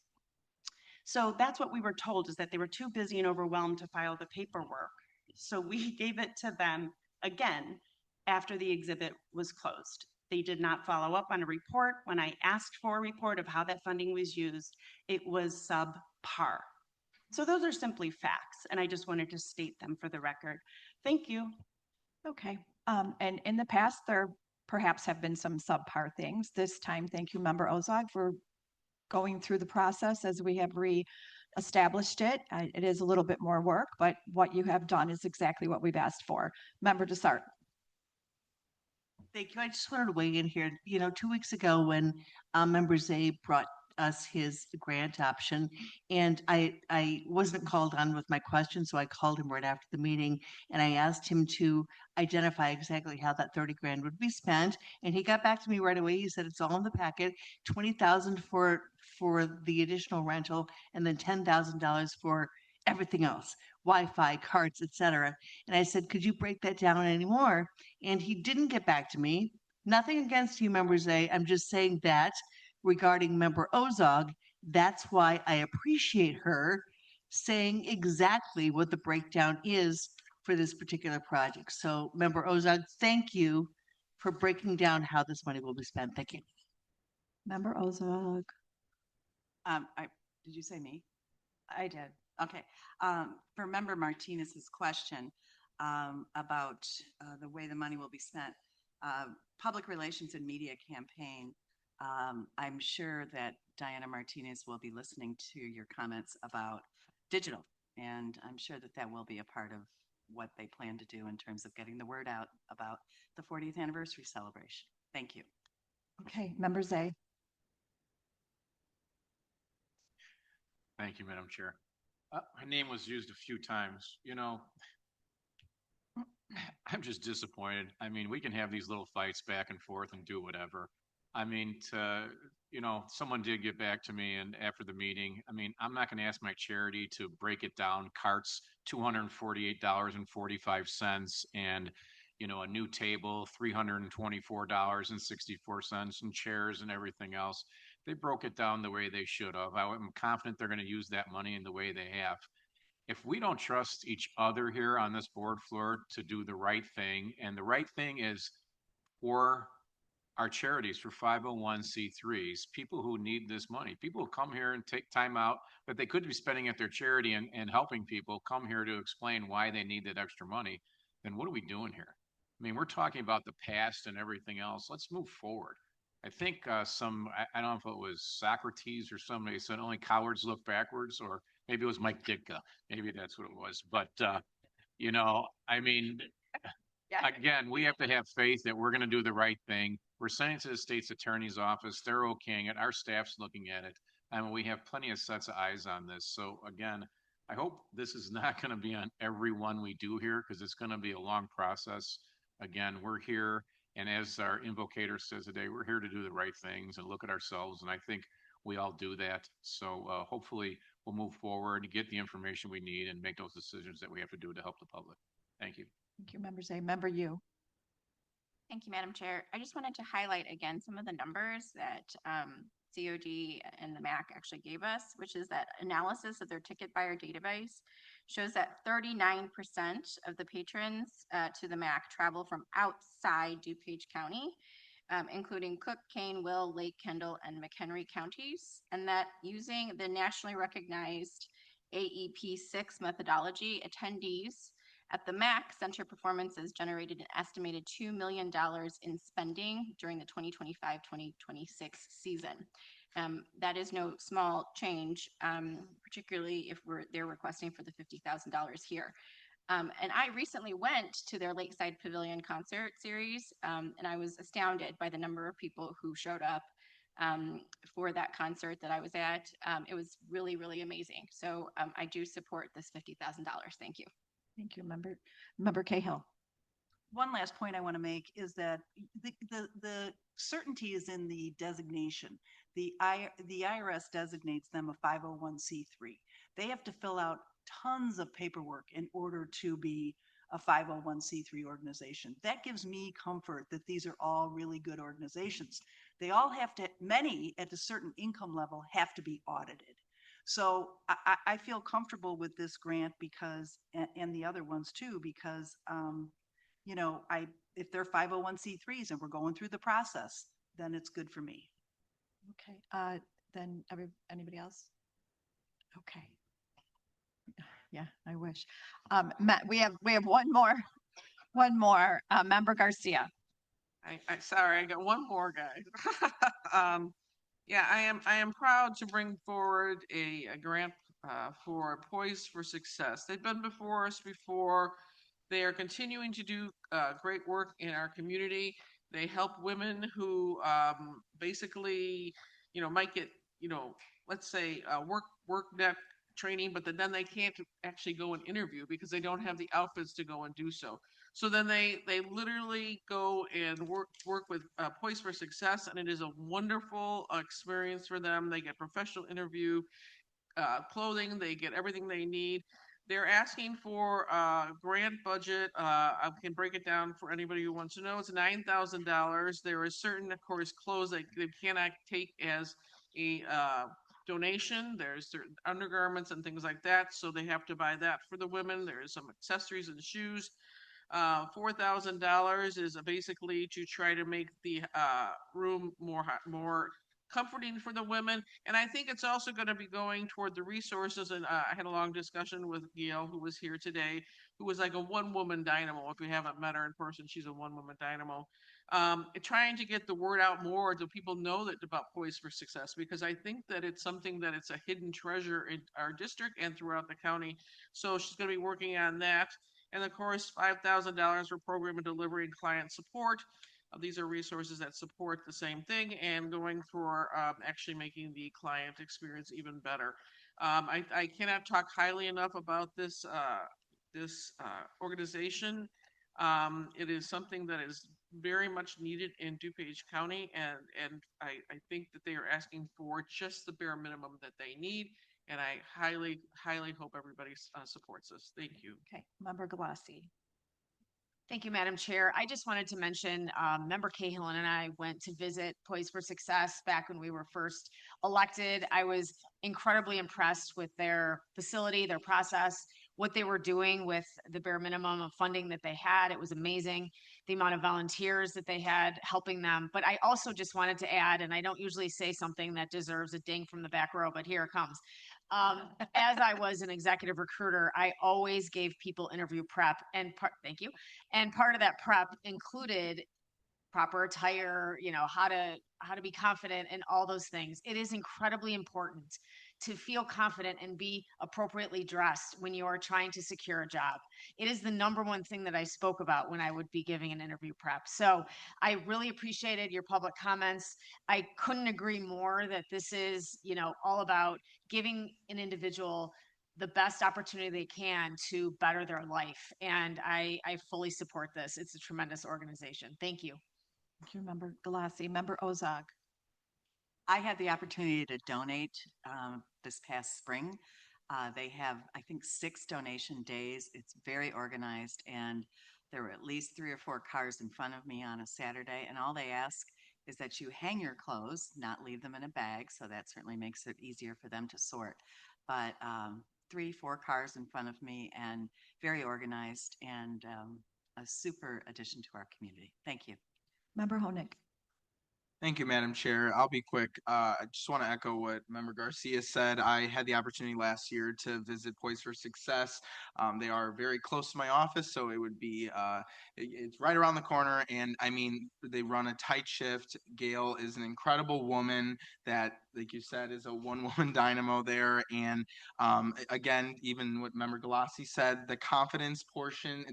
So that's what we were told, is that they were too busy and overwhelmed to file the paperwork. So we gave it to them again after the exhibit was closed. They did not follow up on a report. When I asked for a report of how that funding was used, it was subpar. So those are simply facts, and I just wanted to state them for the record. Thank you. Okay. And in the past, there perhaps have been some subpar things. This time, thank you, Member Ozog, for going through the process as we have re-established it. It is a little bit more work, but what you have done is exactly what we've asked for. Member Desart. Thank you. I just wanted to weigh in here. 2 weeks ago when Member Zay brought us his grant option, and I wasn't called on with my question, so I called him right after the meeting, and I asked him to identify exactly how that 30 grand would be spent, and he got back to me right away. He said it's all in the packet, 20,000 for the additional rental, and then $10,000 for everything else, Wi-Fi, carts, etc. And I said, could you break that down anymore? And he didn't get back to me. Nothing against you, Member Zay. I'm just saying that regarding Member Ozog, that's why I appreciate her saying exactly what the breakdown is for this particular project. So, Member Ozog, thank you for breaking down how this money will be spent. Thank you. Member Ozog. Did you say me? I did. Okay. For Member Martinez's question about the way the money will be spent, public relations and media campaign, I'm sure that Diana Martinez will be listening to your comments about digital, and I'm sure that that will be a part of what they plan to do in terms of getting the word out about the 40th anniversary celebration. Thank you. Okay, Member Zay. Thank you, Madam Chair. My name was used a few times. I'm just disappointed. I mean, we can have these little fights back and forth and do whatever. I mean, someone did get back to me and after the meeting, I mean, I'm not going to ask my charity to break it down. Carts, $248.45, and a new table, $324.64, and chairs and everything else. They broke it down the way they should have. I'm confident they're going to use that money in the way they have. If we don't trust each other here on this board floor to do the right thing, and the right thing is for our charities, for 501c3s, people who need this money, people who come here and take time out that they could be spending at their charity and helping people come here to explain why they need that extra money, then what are we doing here? I mean, we're talking about the past and everything else. Let's move forward. I think I don't know if it was Socrates or somebody said only cowards look backwards, or maybe it was Mike Ditka. Maybe that's what it was. But, I mean, again, we have to have faith that we're going to do the right thing. We're sending it to the state's attorney's office. They're okaying it. Our staff's looking at it. And we have plenty of sets of eyes on this. So again, I hope this is not going to be on every one we do here, because it's going to be a long process. Again, we're here. And as our invocator says today, we're here to do the right things and look at ourselves. And I think we all do that. So hopefully we'll move forward, get the information we need, and make those decisions that we have to do to help the public. Thank you. Thank you, Member Zay. Member you. Thank you, Madam Chair. I just wanted to highlight again some of the numbers that COG and the MAC actually gave us, which is that analysis of their ticket buyer database shows that 39% of the patrons to the MAC travel from outside DuPage County, including Cook, Kane, Will, Lake, Kendall, and McHenry counties, and that using the nationally recognized AEP6 methodology, attendees at the MAC Center Performances generated an estimated $2 million in spending during the 2025-2026 season. That is no small change, particularly if they're requesting for the $50,000 here. And I recently went to their Lakeside Pavilion concert series, and I was astounded by the number of people who showed up for that concert that I was at. It was really, really amazing. So I do support this $50,000. Thank you. Thank you, Member Cahill. One last point I want to make is that the certainty is in the designation. The IRS designates them a 501c3. They have to fill out tons of paperwork in order to be a 501c3 organization. That gives me comfort that these are all really good organizations. They all have to, many at a certain income level have to be audited. So I feel comfortable with this grant because, and the other ones too, because, if they're 501c3s and we're going through the process, then it's good for me. Okay. Then anybody else? Okay. Yeah, I wish. We have one more, Member Garcia. Sorry, I got one more, guys. Yeah, I am proud to bring forward a grant for Poised for Success. They've been before us before. They are continuing to do great work in our community. They help women who basically, might get, let's say work net training, but then they can't actually go and interview because they don't have the outfits to go and do so. So then they literally go and work with Poise for Success, and it is a wonderful experience for them. They get professional interview clothing, they get everything they need. They're asking for a grant budget. I can break it down for anybody who wants to know. It's $9,000. There is certain, of course, clothes that they cannot take as a donation. There's certain undergarments and things like that, so they have to buy that for the women. There's some accessories and shoes. $4,000 is basically to try to make the room more comforting for the women. And I think it's also going to be going toward the resources. And I had a long discussion with Gail, who was here today, who was like a one-woman dynamo. If you haven't met her in person, she's a one-woman dynamo. Trying to get the word out more so people know that about Poise for Success, because I think that it's something that it's a hidden treasure in our district and throughout the county. So she's going to be working on that. And of course, $5,000 for program and delivery and client support. These are resources that support the same thing and going for actually making the client experience even better. I cannot talk highly enough about this organization. It is something that is very much needed in DuPage County, and I think that they are asking for just the bare minimum that they need. And I highly, highly hope everybody supports this. Thank you. Okay, Member Galassi. Thank you, Madam Chair. I just wanted to mention, Member Cahill and I went to visit Poise for Success back when we were first elected. I was incredibly impressed with their facility, their process, what they were doing with the bare minimum of funding that they had. It was amazing, the amount of volunteers that they had helping them. But I also just wanted to add, and I don't usually say something that deserves a ding from the back row, but here it comes. As I was an executive recruiter, I always gave people interview prep thank you. And part of that prep included proper attire, how to be confident and all those things. It is incredibly important to feel confident and be appropriately dressed when you are trying to secure a job. It is the number one thing that I spoke about when I would be giving an interview prep. So I really appreciated your public comments. I couldn't agree more that this is, all about giving an individual the best opportunity they can to better their life. And I fully support this. It's a tremendous organization. Thank you. Thank you, Member Galassi. Member Ozog. I had the opportunity to donate this past spring. They have, I think, 6 donation days. It's very organized, and there were at least 3 or 4 cars in front of me on a Saturday, and all they ask is that you hang your clothes, not leave them in a bag, so that certainly makes it easier for them to sort. But 3, 4 cars in front of me, and very organized, and a super addition to our community. Thank you. Member Honig. Thank you, Madam Chair. I'll be quick. I just want to echo what Member Garcia said. I had the opportunity last year to visit Poise for Success. They are very close to my office, so it would be, it's right around the corner. And I mean, they run a tight shift. Gail is an incredible woman that, like you said, is a one-woman dynamo there. And again, even what Member Galassi said, the confidence portion,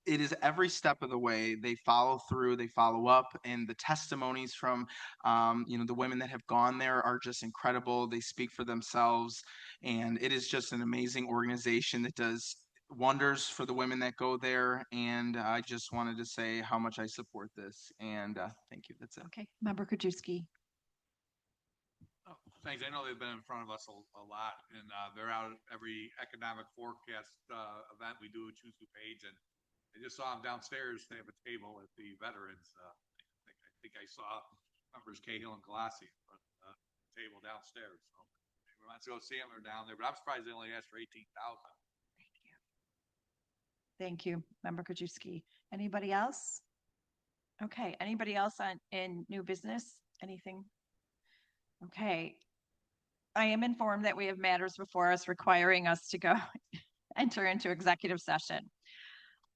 it is every step of the way. They follow through, they follow up, and the testimonies from, the women that have gone there are just incredible. They speak for themselves, and it is just an amazing organization that does wonders for the women that go there. And I just wanted to say how much I support this. And thank you. That's it. Okay, Member Krajewski. Thanks. I know they've been in front of us a lot, and they're out at every economic forecast event we do at Choose DuPage, and I just saw them downstairs. They have a table at the veterans. I think I saw members Cahill and Galassi at the table downstairs. So we might go see them. They're down there, but I'm surprised they only asked for 18,000. Thank you, Member Krajewski. Anybody else? Okay, anybody else in new business? Anything? Okay. I am informed that we have matters before us requiring us to go enter into executive session.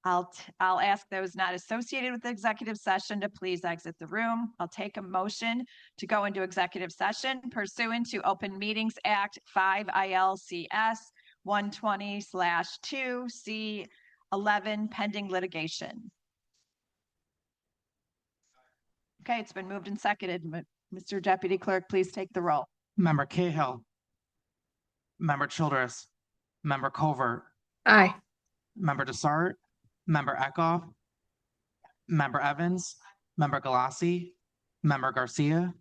I'll ask those not associated with the executive session to please exit the room. I'll take a motion to go into executive session pursuant to Open Meetings Act 5 ILCS 120/2 C11 pending litigation. Okay, it's been moved and seconded. Mr. Deputy Clerk, please take the roll. Member Cahill, Member Childress, Member Covert, Aye. Member Desart, Member Eckhoff, Member Evans, Member Galassi, Member Garcia,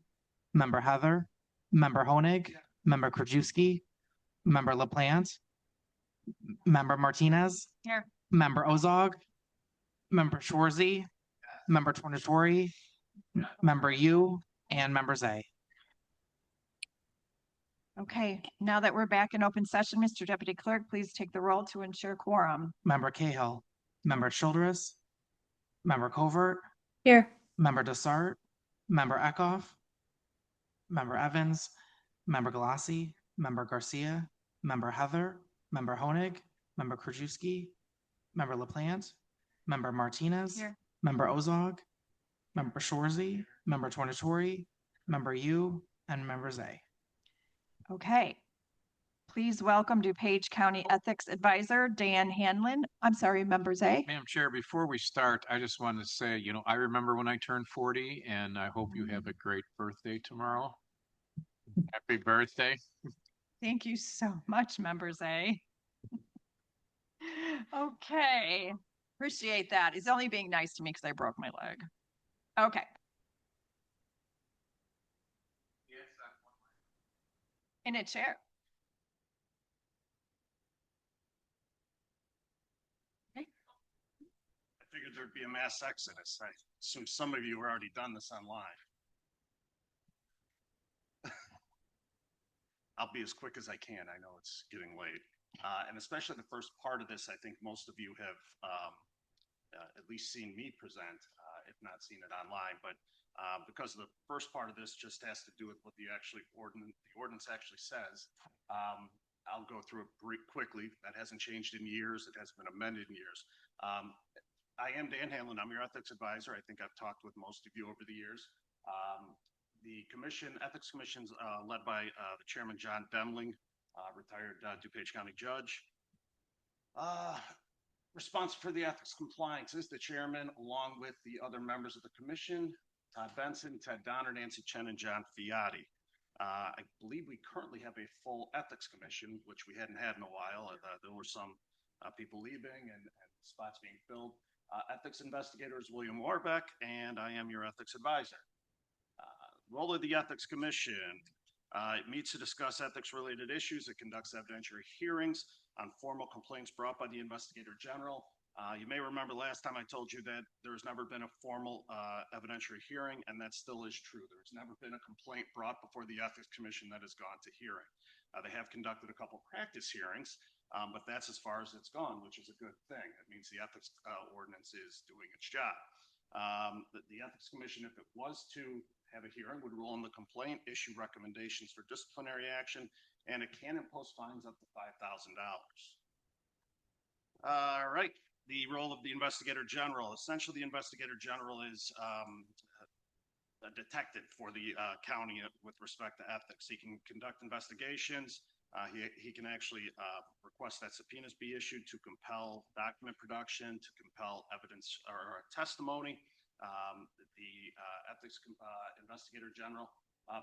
Member Heather, Member Honig, Member Krajewski, Member LaPlante, Member Martinez, Here. Member Ozog, Member Schwarzy, Member Tornatori, Member Yu, and Member Zay. Okay, now that we're back in open session, Mr. Deputy Clerk, please take the roll to ensure quorum. Member Cahill, Member Childress, Member Covert, Here. Member Desart, Member Eckhoff, Member Evans, Member Galassi, Member Garcia, Member Heather, Member Honig, Member Krajewski, Member LaPlante, Member Martinez, Here. Member Ozog, Member Schwarzy, Member Tornatori, Member Yu, and Member Zay. Okay. Please welcome DuPage County Ethics Advisor, Dan Hanlon. I'm sorry, Member Zay. Madam Chair, before we start, I just wanted to say, I remember when I turned 40, and I hope you have a great birthday tomorrow. Happy birthday. Thank you so much, Member Zay. Okay, appreciate that. He's only being nice to me because I broke my leg. Okay. In a chair. I figured there'd be a mass exodus. I assume some of you have already done this online. I'll be as quick as I can. I know it's getting late. And especially the first part of this, I think most of you have at least seen me present, if not seen it online. But because the first part of this just has to do with what the ordinance actually says, I'll go through it quickly. That hasn't changed in years. It hasn't been amended in years. I am Dan Hanlon. I'm your ethics advisor. I think I've talked with most of you over the years. The Ethics Commission's led by the Chairman, John Demling, retired DuPage County Judge. Responsible for the ethics compliance is the Chairman, along with the other members of the Commission, Todd Benson, Ted Donner, Nancy Chen, and John Fiati. I believe we currently have a full Ethics Commission, which we hadn't had in a while. There were some people leaving and spots being filled. Ethics investigator is William Warbeck, and I am your ethics advisor. Role of the Ethics Commission. It meets to discuss ethics-related issues. It conducts evidentiary hearings on formal complaints brought by the Investigator General. You may remember last time I told you that there's never been a formal evidentiary hearing, and that still is true. There's never been a complaint brought before the Ethics Commission that has gone to hearing. They have conducted a couple practice hearings, but that's as far as it's gone, which is a good thing. It means the ethics ordinance is doing its job. The Ethics Commission, if it was to have a hearing, would rule on the complaint, issue recommendations for disciplinary action, and it can impose fines up to $5,000. All right, the role of the Investigator General. Essentially, the Investigator General is a detective for the county with respect to ethics. He can conduct investigations. He can actually request that subpoenas be issued to compel document production, to compel evidence or testimony. The Ethics Investigator General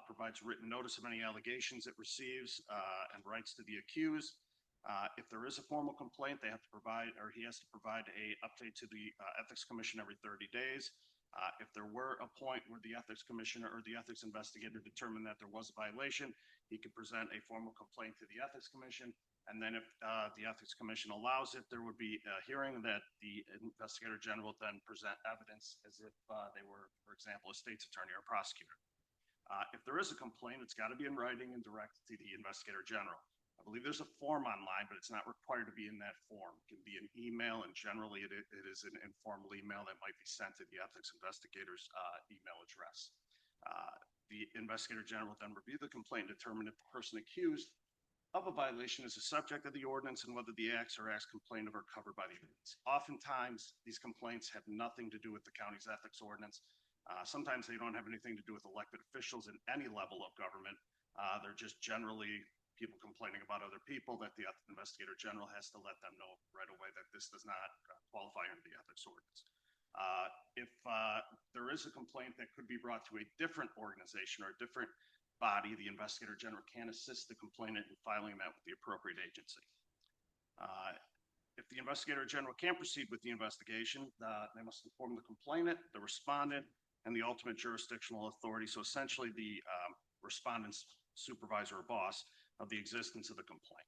provides written notice of any allegations it receives and writes to the accused. If there is a formal complaint, he has to provide a update to the Ethics Commission every 30 days. If there were a point where the Ethics Commissioner or the Ethics Investigator determined that there was a violation, he could present a formal complaint to the Ethics Commission. And then if the Ethics Commission allows it, there would be a hearing that the Investigator General would then present evidence as if they were, for example, a state's attorney or prosecutor. If there is a complaint, it's got to be in writing and directed to the Investigator General. I believe there's a form online, but it's not required to be in that form. It can be an email, and generally it is an informal email that might be sent to the Ethics Investigator's email address. The Investigator General will then review the complaint and determine if the person accused of a violation is a subject of the ordinance and whether the acts or acts complained of are covered by the ordinance. Oftentimes, these complaints have nothing to do with the county's ethics ordinance. Sometimes they don't have anything to do with elected officials in any level of government. They're just generally people complaining about other people that the Investigator General has to let them know right away that this does not qualify under the ethics ordinance. If there is a complaint that could be brought to a different organization or a different body, the investigator general can assist the complainant in filing that with the appropriate agency. If the investigator general can't proceed with the investigation, they must inform the complainant, the respondent, and the ultimate jurisdictional authority. So essentially the respondent's supervisor or boss of the existence of the complaint.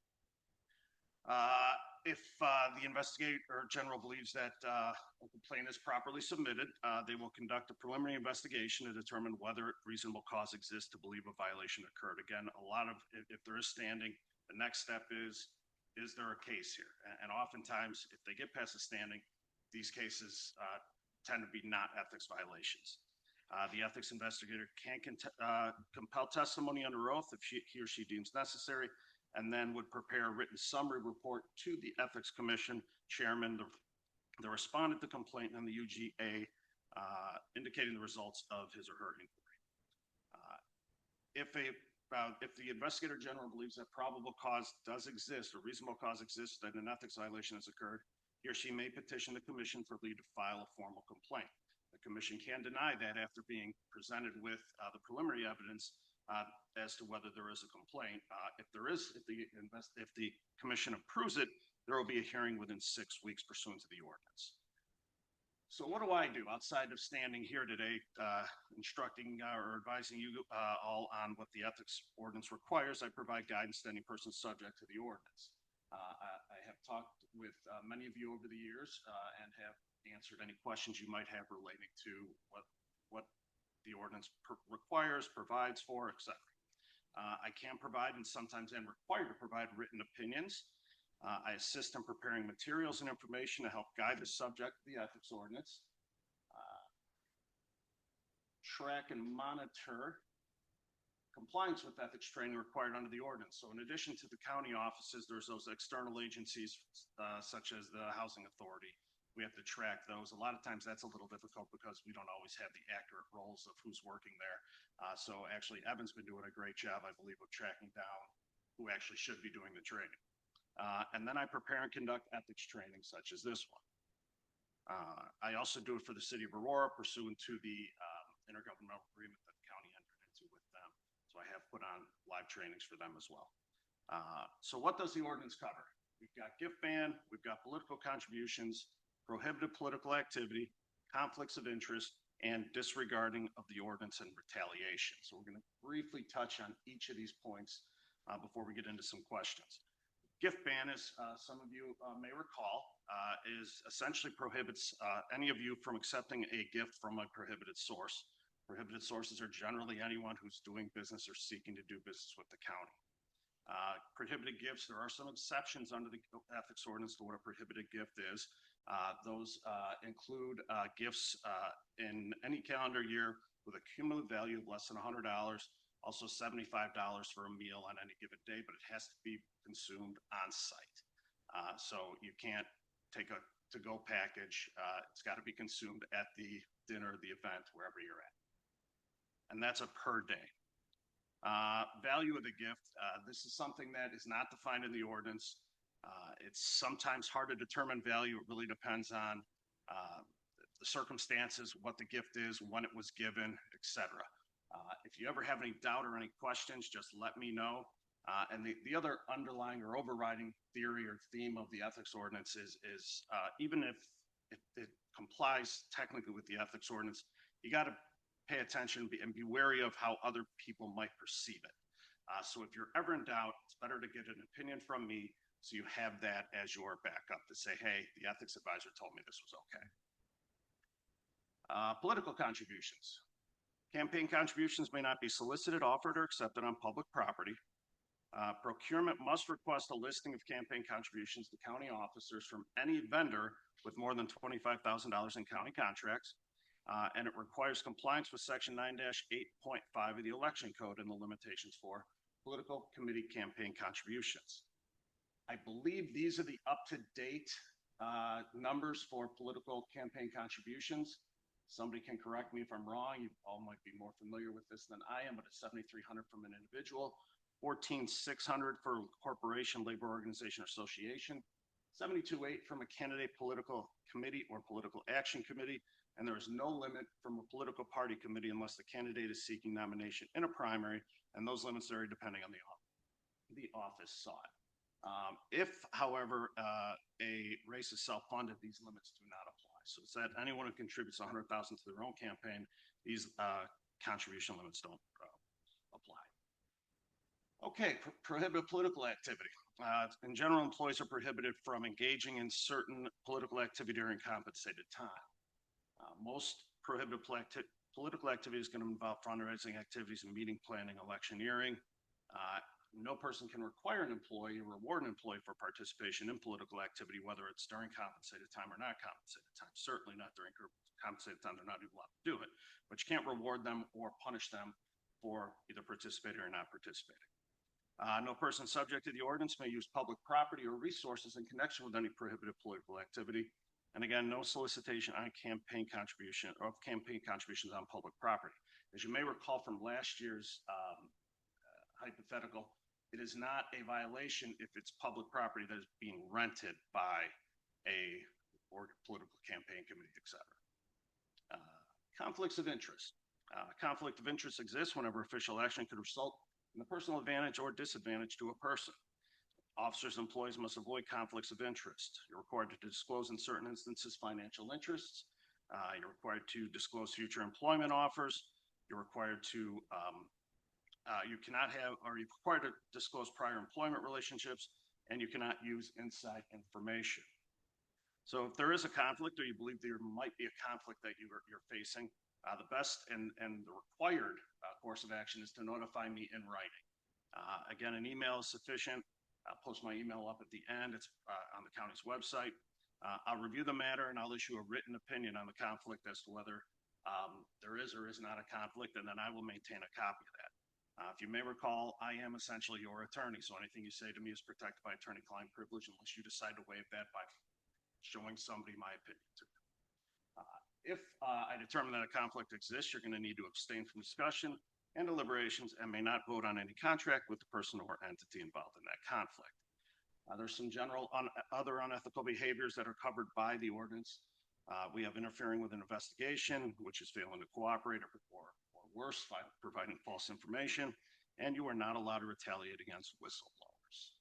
If the investigator general believes that a complaint is properly submitted, they will conduct a preliminary investigation to determine whether reasonable cause exists to believe a violation occurred. Again, if there is standing, the next step is there a case here? And oftentimes, if they get past the standing, these cases tend to be not ethics violations. The ethics investigator can compel testimony under oath if he or she deems necessary, and then would prepare a written summary report to the Ethics Commission chairman, the respondent to complaint, and the UGA, indicating the results of his or her inquiry. If the investigator general believes that probable cause does exist or reasonable cause exists that an ethics violation has occurred, he or she may petition the commission for leave to file a formal complaint. The commission can deny that after being presented with the preliminary evidence as to whether there is a complaint. If the commission approves it, there will be a hearing within 6 weeks pursuant to the ordinance. So what do I do outside of standing here today, instructing or advising you all on what the ethics ordinance requires? I provide guidance to any person subject to the ordinance. I have talked with many of you over the years and have answered any questions you might have relating to what the ordinance requires, provides for, etc. I can provide and sometimes am required to provide written opinions. I assist in preparing materials and information to help guide the subject of the ethics ordinance. Track and monitor compliance with ethics training required under the ordinance. So in addition to the county offices, there's those external agencies such as the Housing Authority. We have to track those. A lot of times that's a little difficult because we don't always have the accurate roles of who's working there. So actually Evan's been doing a great job, I believe, of tracking down who actually should be doing the training. And then I prepare and conduct ethics training such as this one. I also do it for the city of Aurora pursuant to the intergovernmental agreement that the county entered into with them. So I have put on live trainings for them as well. So what does the ordinance cover? We've got gift ban, we've got political contributions, prohibited political activity, conflicts of interest, and disregarding of the ordinance and retaliation. So we're going to briefly touch on each of these points before we get into some questions. Gift ban, as some of you may recall, is essentially prohibits any of you from accepting a gift from a prohibited source. Prohibited sources are generally anyone who's doing business or seeking to do business with the county. Prohibited gifts, there are some exceptions under the ethics ordinance to what a prohibited gift is. Those include gifts in any calendar year with a cumulative value of less than $100, also $75 for a meal on any given day, but it has to be consumed on site. So you can't take a to-go package. It's got to be consumed at the dinner, the event, wherever you're at. And that's a per day. Value of the gift. This is something that is not defined in the ordinance. It's sometimes hard to determine value. It really depends on the circumstances, what the gift is, when it was given, etc. If you ever have any doubt or any questions, just let me know. And the other underlying or overriding theory or theme of the ethics ordinance is even if it complies technically with the ethics ordinance, you got to pay attention and be wary of how other people might perceive it. So if you're ever in doubt, it's better to get an opinion from me so you have that as your backup to say, hey, the ethics advisor told me this was okay. Political contributions. Campaign contributions may not be solicited, offered, or accepted on public property. Procurement must request a listing of campaign contributions to county officers from any vendor with more than $25,000 in county contracts. And it requires compliance with Section 9-8.5 of the Election Code and the limitations for political committee campaign contributions. I believe these are the up-to-date numbers for political campaign contributions. Somebody can correct me if I'm wrong. You all might be more familiar with this than I am, but it's $7,300 from an individual, $14,600 for a corporation, labor organization, or association, 72(8) from a candidate political committee or political action committee, and there is no limit from a political party committee unless the candidate is seeking nomination in a primary, and those limits vary depending on the office sought. If, however, a race is self-funded, these limits do not apply. So it's that anyone who contributes $100,000 to their own campaign, these contribution limits don't apply. Okay, prohibit political activity. In general, employees are prohibited from engaging in certain political activity during compensated time. Most prohibited political activity is going to involve fundraising activities and meeting planning, electioneering. No person can require an employee or reward an employee for participation in political activity, whether it's during compensated time or not compensated time. Certainly not during compensated time, they're not even allowed to do it. But you can't reward them or punish them for either participating or not participating. No person subject to the ordinance may use public property or resources in connection with any prohibited political activity. And again, no solicitation on campaign contribution or campaign contributions on public property. As you may recall from last year's hypothetical, it is not a violation if it's public property that is being rented by a political campaign committee, etc. Conflicts of interest. Conflict of interest exists whenever official action could result in the personal advantage or disadvantage to a person. Officers and employees must avoid conflicts of interest. You're required to disclose in certain instances financial interests. You're required to disclose future employment offers. You're required to you're required to disclose prior employment relationships, and you cannot use inside information. So if there is a conflict or you believe there might be a conflict that you're facing, the best and the required course of action is to notify me in writing. Again, an email is sufficient. I'll post my email up at the end. It's on the county's website. I'll review the matter and I'll issue a written opinion on the conflict as to whether there is or is not a conflict, and then I will maintain a copy of that. If you may recall, I am essentially your attorney, so anything you say to me is protected by attorney-client privilege unless you decide to waive that by showing somebody my opinion to them. If I determine that a conflict exists, you're going to need to abstain from discussion and deliberations and may not vote on any contract with the person or entity involved in that conflict. There's some general other unethical behaviors that are covered by the ordinance. We have interfering with an investigation, which is failing to cooperate or worse, providing false information, and you are not allowed to retaliate against whistleblowers.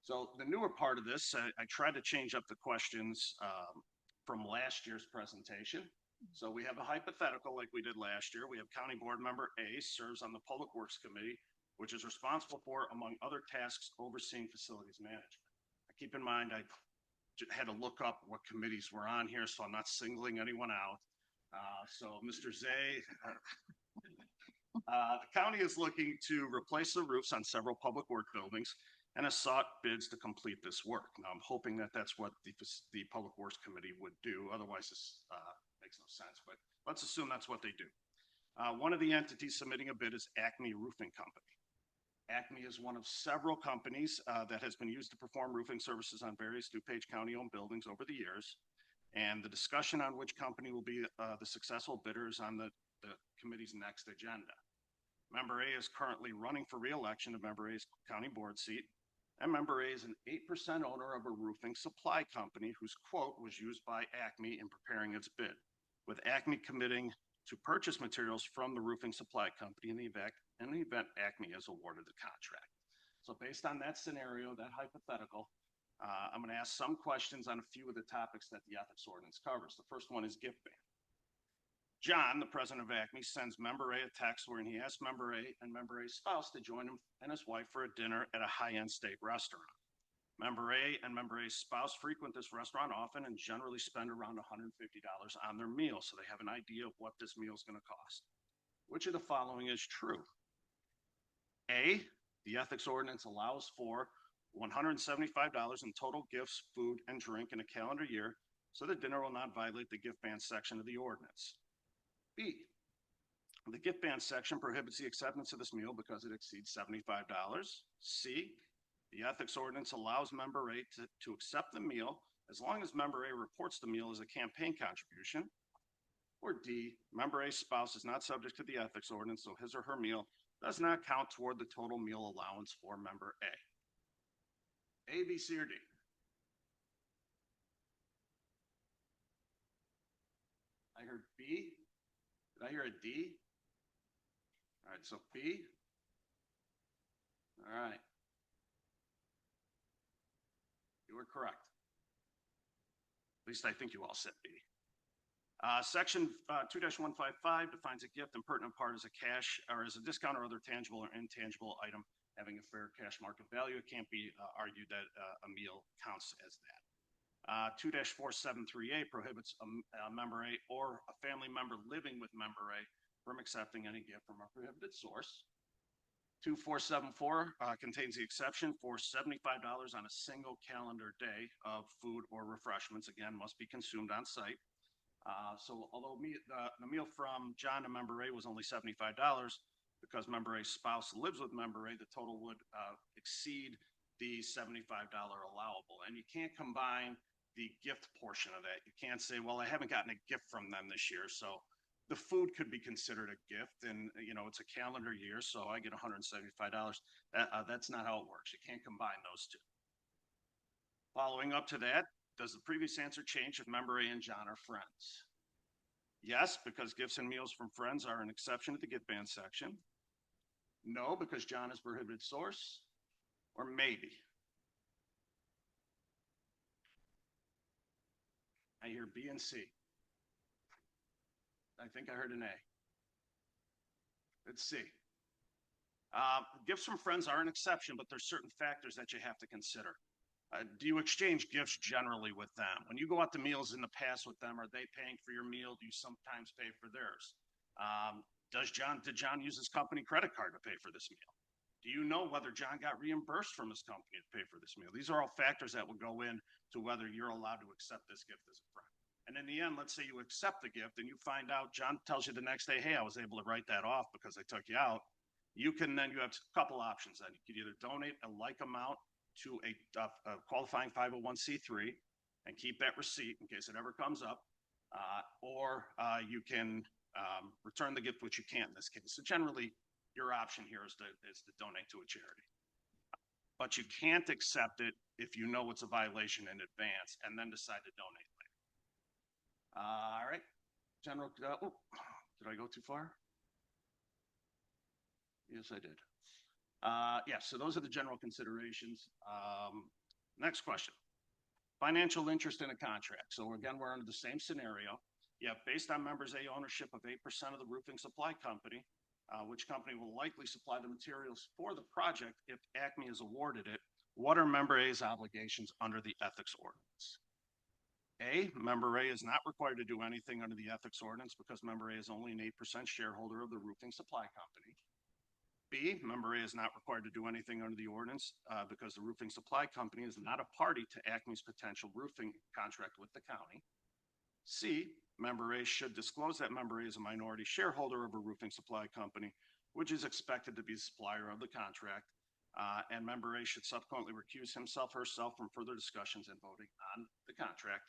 So the newer part of this, I tried to change up the questions from last year's presentation. So we have a hypothetical like we did last year. We have County Board Member A serves on the Public Works Committee, which is responsible for, among other tasks, overseeing facilities management. Keep in mind, I had to look up what committees were on here, so I'm not singling anyone out. So Mr. Zay, the county is looking to replace the roofs on several public work buildings and has sought bids to complete this work. Now, I'm hoping that that's what the Public Works Committee would do. Otherwise, this makes no sense, but let's assume that's what they do. One of the entities submitting a bid is Acme Roofing Company. Acme is one of several companies that has been used to perform roofing services on various DuPage County-owned buildings over the years. And the discussion on which company will be the successful bidder is on the committee's next agenda. Member A is currently running for re-election to Member A's county board seat, and Member A is an 8% owner of a roofing supply company whose quote was used by Acme in preparing its bid, with Acme committing to purchase materials from the roofing supply company in the event Acme is awarded the contract. So based on that scenario, that hypothetical, I'm going to ask some questions on a few of the topics that the ethics ordinance covers. The first one is gift ban. John, the president of Acme, sends Member A a text wherein he asks Member A and Member A's spouse to join him and his wife for a dinner at a high-end steak restaurant. Member A and Member A's spouse frequent this restaurant often and generally spend around $150 on their meal, so they have an idea of what this meal is going to cost. Which of the following is true? A, the ethics ordinance allows for $175 in total gifts, food, and drink in a calendar year, so the dinner will not violate the gift ban section of the ordinance. B, the gift ban section prohibits the acceptance of this meal because it exceeds $75. C, the ethics ordinance allows Member A to accept the meal as long as Member A reports the meal as a campaign contribution. Or D, Member A's spouse is not subject to the ethics ordinance, so his or her meal does not count toward the total meal allowance for Member A. A, B, C, or D? hear B? Did I hear a D? All right, so B. All right. You were correct. At least I think you all said B. Section 2-155 defines a gift and pertinent part as a cash or as a discount or other tangible or intangible item having a fair cash market value. It can't be argued that a meal counts as that. 2-4738 prohibits a member A or a family member living with member A from accepting any gift from a prohibited source. 2474 contains the exception for $75 on a single calendar day of food or refreshments, again, must be consumed on site. So although the meal from John to member A was only $75, because member A's spouse lives with member A, the total would exceed the $75 allowable. And you can't combine the gift portion of that. You can't say, well, I haven't gotten a gift from them this year, so the food could be considered a gift, and it's a calendar year, so I get $175. That's not how it works. You can't combine those two. Following up to that, does the previous answer change if member A and John are friends? Yes, because gifts and meals from friends are an exception to the gift ban section. No, because John is prohibited source. Or maybe. I hear B and C. I think I heard an A. Let's see. Gifts from friends are an exception, but there's certain factors that you have to consider. Do you exchange gifts generally with them? When you go out to meals in the past with them, are they paying for your meal? Do you sometimes pay for theirs? Did John use his company credit card to pay for this meal? Do you know whether John got reimbursed from his company to pay for this meal? These are all factors that will go in to whether you're allowed to accept this gift as a friend. And in the end, let's say you accept the gift and you find out John tells you the next day, hey, I was able to write that off because I took you out. You have a couple options then. You could either donate a like amount to a qualifying 501c3 and keep that receipt in case it ever comes up, or you can return the gift, which you can't in this case. So generally, your option here is to donate to a charity. But you can't accept it if you know it's a violation in advance and then decide to donate later. All right, general, did I go too far? Yes, I did. Yeah, so those are the general considerations. Next question. Financial interest in a contract. So again, we're under the same scenario. Yeah, based on members A ownership of 8% of the roofing supply company, which company will likely supply the materials for the project if Acme is awarded it. What are member A's obligations under the ethics ordinance? A, member A is not required to do anything under the ethics ordinance because member A is only an 8% shareholder of the roofing supply company. B, member A is not required to do anything under the ordinance because the roofing supply company is not a party to Acme's potential roofing contract with the county. C, member A should disclose that member A is a minority shareholder of a roofing supply company, which is expected to be the supplier of the contract. And member A should subsequently recuse himself or herself from further discussions and voting on the contract.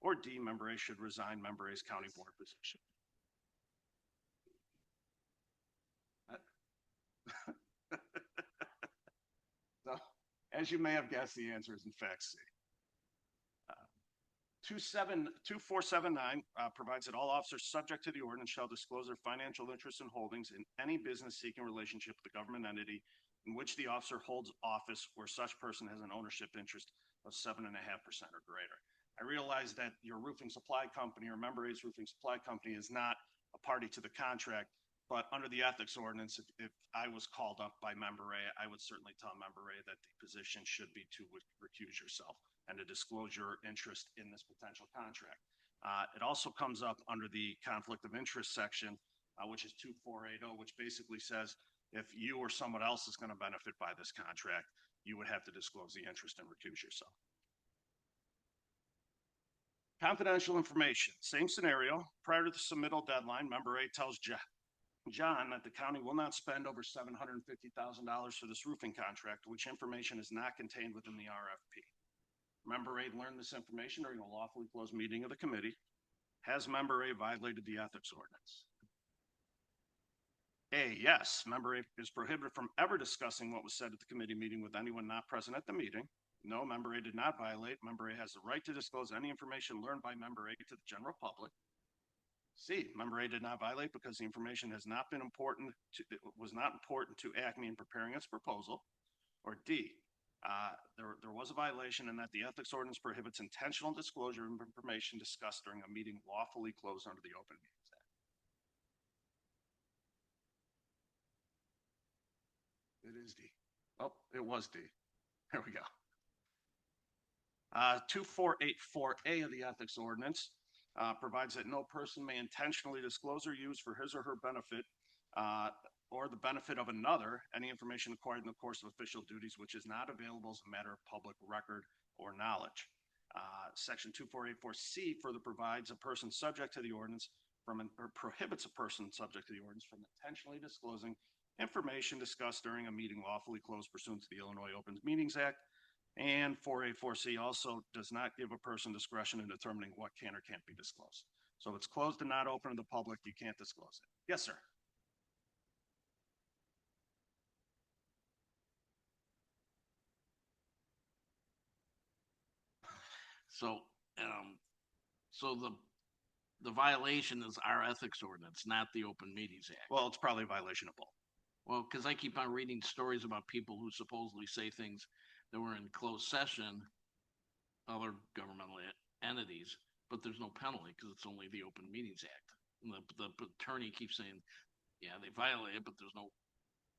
Or D, member A should resign member A's county board position. So, as you may have guessed, the answer is in fact C. 2479 provides that all officers subject to the ordinance shall disclose their financial interests and holdings in any business seeking relationship with the government entity in which the officer holds office where such person has an ownership interest of 7.5% or greater. I realize that your roofing supply company or member A's roofing supply company is not a party to the contract, but under the ethics ordinance, if I was called up by member A, I would certainly tell member A that the position should be to recuse yourself and to disclose your interest in this potential contract. It also comes up under the conflict of interest section, which is 2480, which basically says if you or someone else is going to benefit by this contract, you would have to disclose the interest and recuse yourself. Confidential information, same scenario. Prior to the submittal deadline, member A tells John that the county will not spend over $750,000 for this roofing contract, which information is not contained within the RFP. Member A learned this information during a lawfully closed meeting of the committee. Has member A violated the ethics ordinance? A, yes. Member A is prohibited from ever discussing what was said at the committee meeting with anyone not present at the meeting. No, member A did not violate. Member A has the right to disclose any information learned by member A to the general public. C, member A did not violate because the information has not been important to, it was not important to Acme in preparing its proposal. Or D, there was a violation and that the ethics ordinance prohibits intentional disclosure of information discussed during a meeting lawfully closed under the Open Meetings Act. It is D. Oh, it was D. There we go. 2484A of the ethics ordinance provides that no person may intentionally disclose or use for his or her benefit or the benefit of another any information acquired in the course of official duties which is not available as a matter of public record or knowledge. Section 2484C further provides a person subject to the ordinance or prohibits a person subject to the ordinance from intentionally disclosing information discussed during a meeting lawfully closed pursuant to the Illinois Open Meetings Act. And 4A4C also does not give a person discretion in determining what can or can't be disclosed. So if it's closed and not open to the public, you can't disclose it. Yes, sir. So, so the violation is our ethics ordinance, not the Open Meetings Act. Well, it's probably a violation of both. Well, because I keep on reading stories about people who supposedly say things that were in closed session, other governmental entities, but there's no penalty because it's only the Open Meetings Act. And the attorney keeps saying, yeah, they violated, but there's no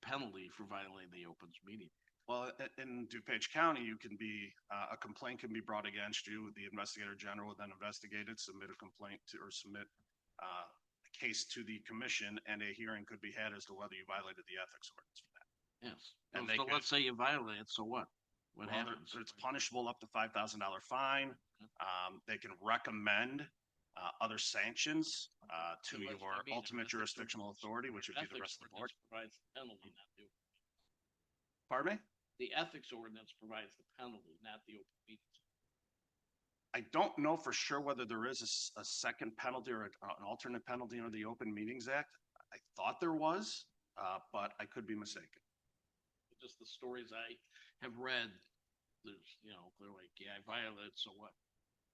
penalty for violating the Open Meeting. Well, in DuPage County, you can be, a complaint can be brought against you. The investigator general will then investigate it, submit a complaint to, or submit a case to the commission, and a hearing could be had as to whether you violated the ethics ordinance for that. Yes. And So let's say you violate it, so what? What happens? It's punishable up to $5,000 fine. They can recommend other sanctions to your ultimate jurisdictional authority, which would be the rest of the board. Provides the penalty, not the open. Pardon me? The ethics ordinance provides the penalty, not the Open Meetings. I don't know for sure whether there is a second penalty or an alternate penalty under the Open Meetings Act. I thought there was, but I could be mistaken. Just the stories I have read, there's, they're like, yeah, I violated, so what?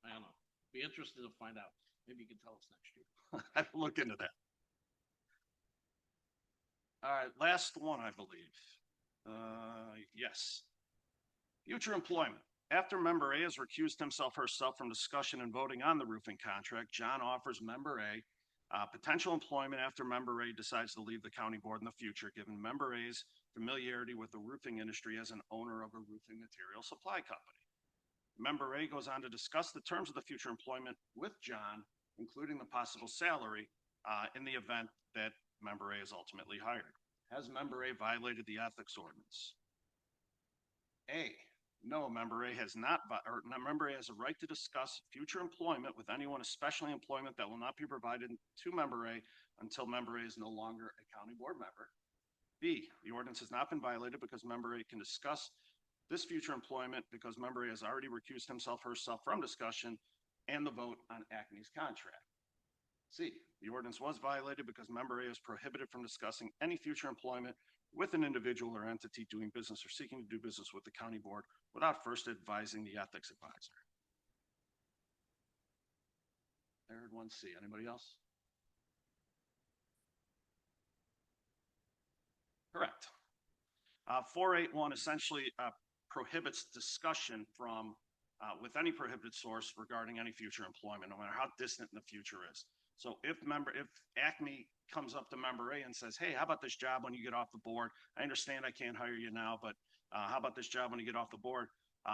I don't know. Be interested to find out. Maybe you can tell us next year. I'll look into that. All right, last one, I believe. Yes. Future employment. After member A has recused himself herself from discussion and voting on the roofing contract, John offers member A potential employment after member A decides to leave the county board in the future, given member A's familiarity with the roofing industry as an owner of a roofing material supply company. Member A goes on to discuss the terms of the future employment with John, including the possible salary in the event that member A is ultimately hired. Has member A violated the ethics ordinance? A, no, member A has not, or member A has a right to discuss future employment with anyone, especially employment that will not be provided to member A until member A is no longer a county board member. B, the ordinance has not been violated because member A can discuss this future employment because member A has already recused himself herself from discussion and the vote on Acme's contract. C, the ordinance was violated because member A is prohibited from discussing any future employment with an individual or entity doing business or seeking to do business with the county board without first advising the ethics advisor. I heard one C. Anybody else? Correct. 481 essentially prohibits discussion from with any prohibited source regarding any future employment, no matter how distant in the future is. So if Acme comes up to member A and says, hey, how about this job when you get off the board? I understand I can't hire you now, but how about this job when you get off the board?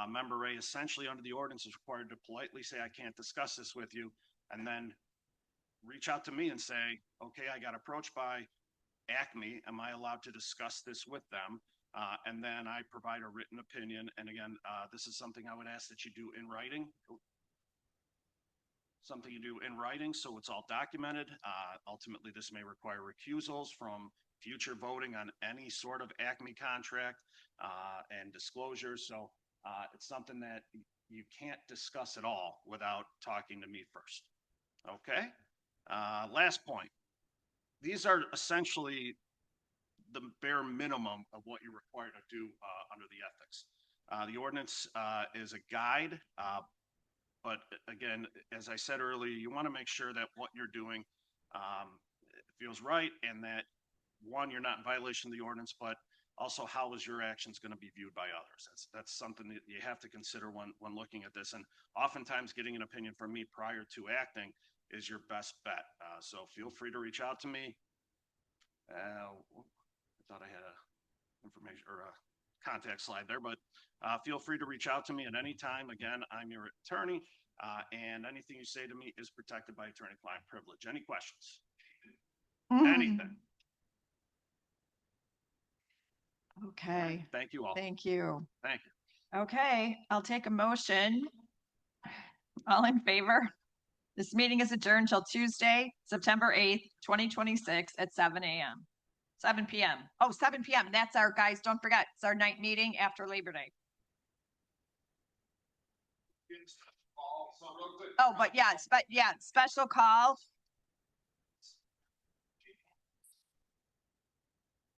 Member A essentially under the ordinance is required to politely say, I can't discuss this with you, and then reach out to me and say, okay, I got approached by Acme. Am I allowed to discuss this with them? And then I provide a written opinion. And again, this is something I would ask that you do in writing. Something you do in writing, so it's all documented. Ultimately, this may require recusals from future voting on any sort of Acme contract and disclosures. So it's something that you can't discuss at all without talking to me first. Okay. Last point. These are essentially the bare minimum of what you're required to do under the ethics. The ordinance is a guide. But again, as I said earlier, you want to make sure that what you're doing it feels right, and that, one, you're not in violation of the ordinance, but also how is your actions going to be viewed by others? That's something that you have to consider when looking at this. And oftentimes getting an opinion from me prior to acting is your best bet. So feel free to reach out to me. I thought I had a information or a contact slide there, but feel free to reach out to me at any time. Again, I'm your attorney, and anything you say to me is protected by attorney-client privilege. Any questions? Anything? Okay. Thank you all. Thank you. Thank you. Okay, I'll take a motion. All in favor? This meeting is adjourned till Tuesday, September 8th, 2026 at 7 a.m. 7 p.m. Oh, 7 p.m. That's our, guys, don't forget, it's our night meeting after Labor Day. Oh, but yeah, special call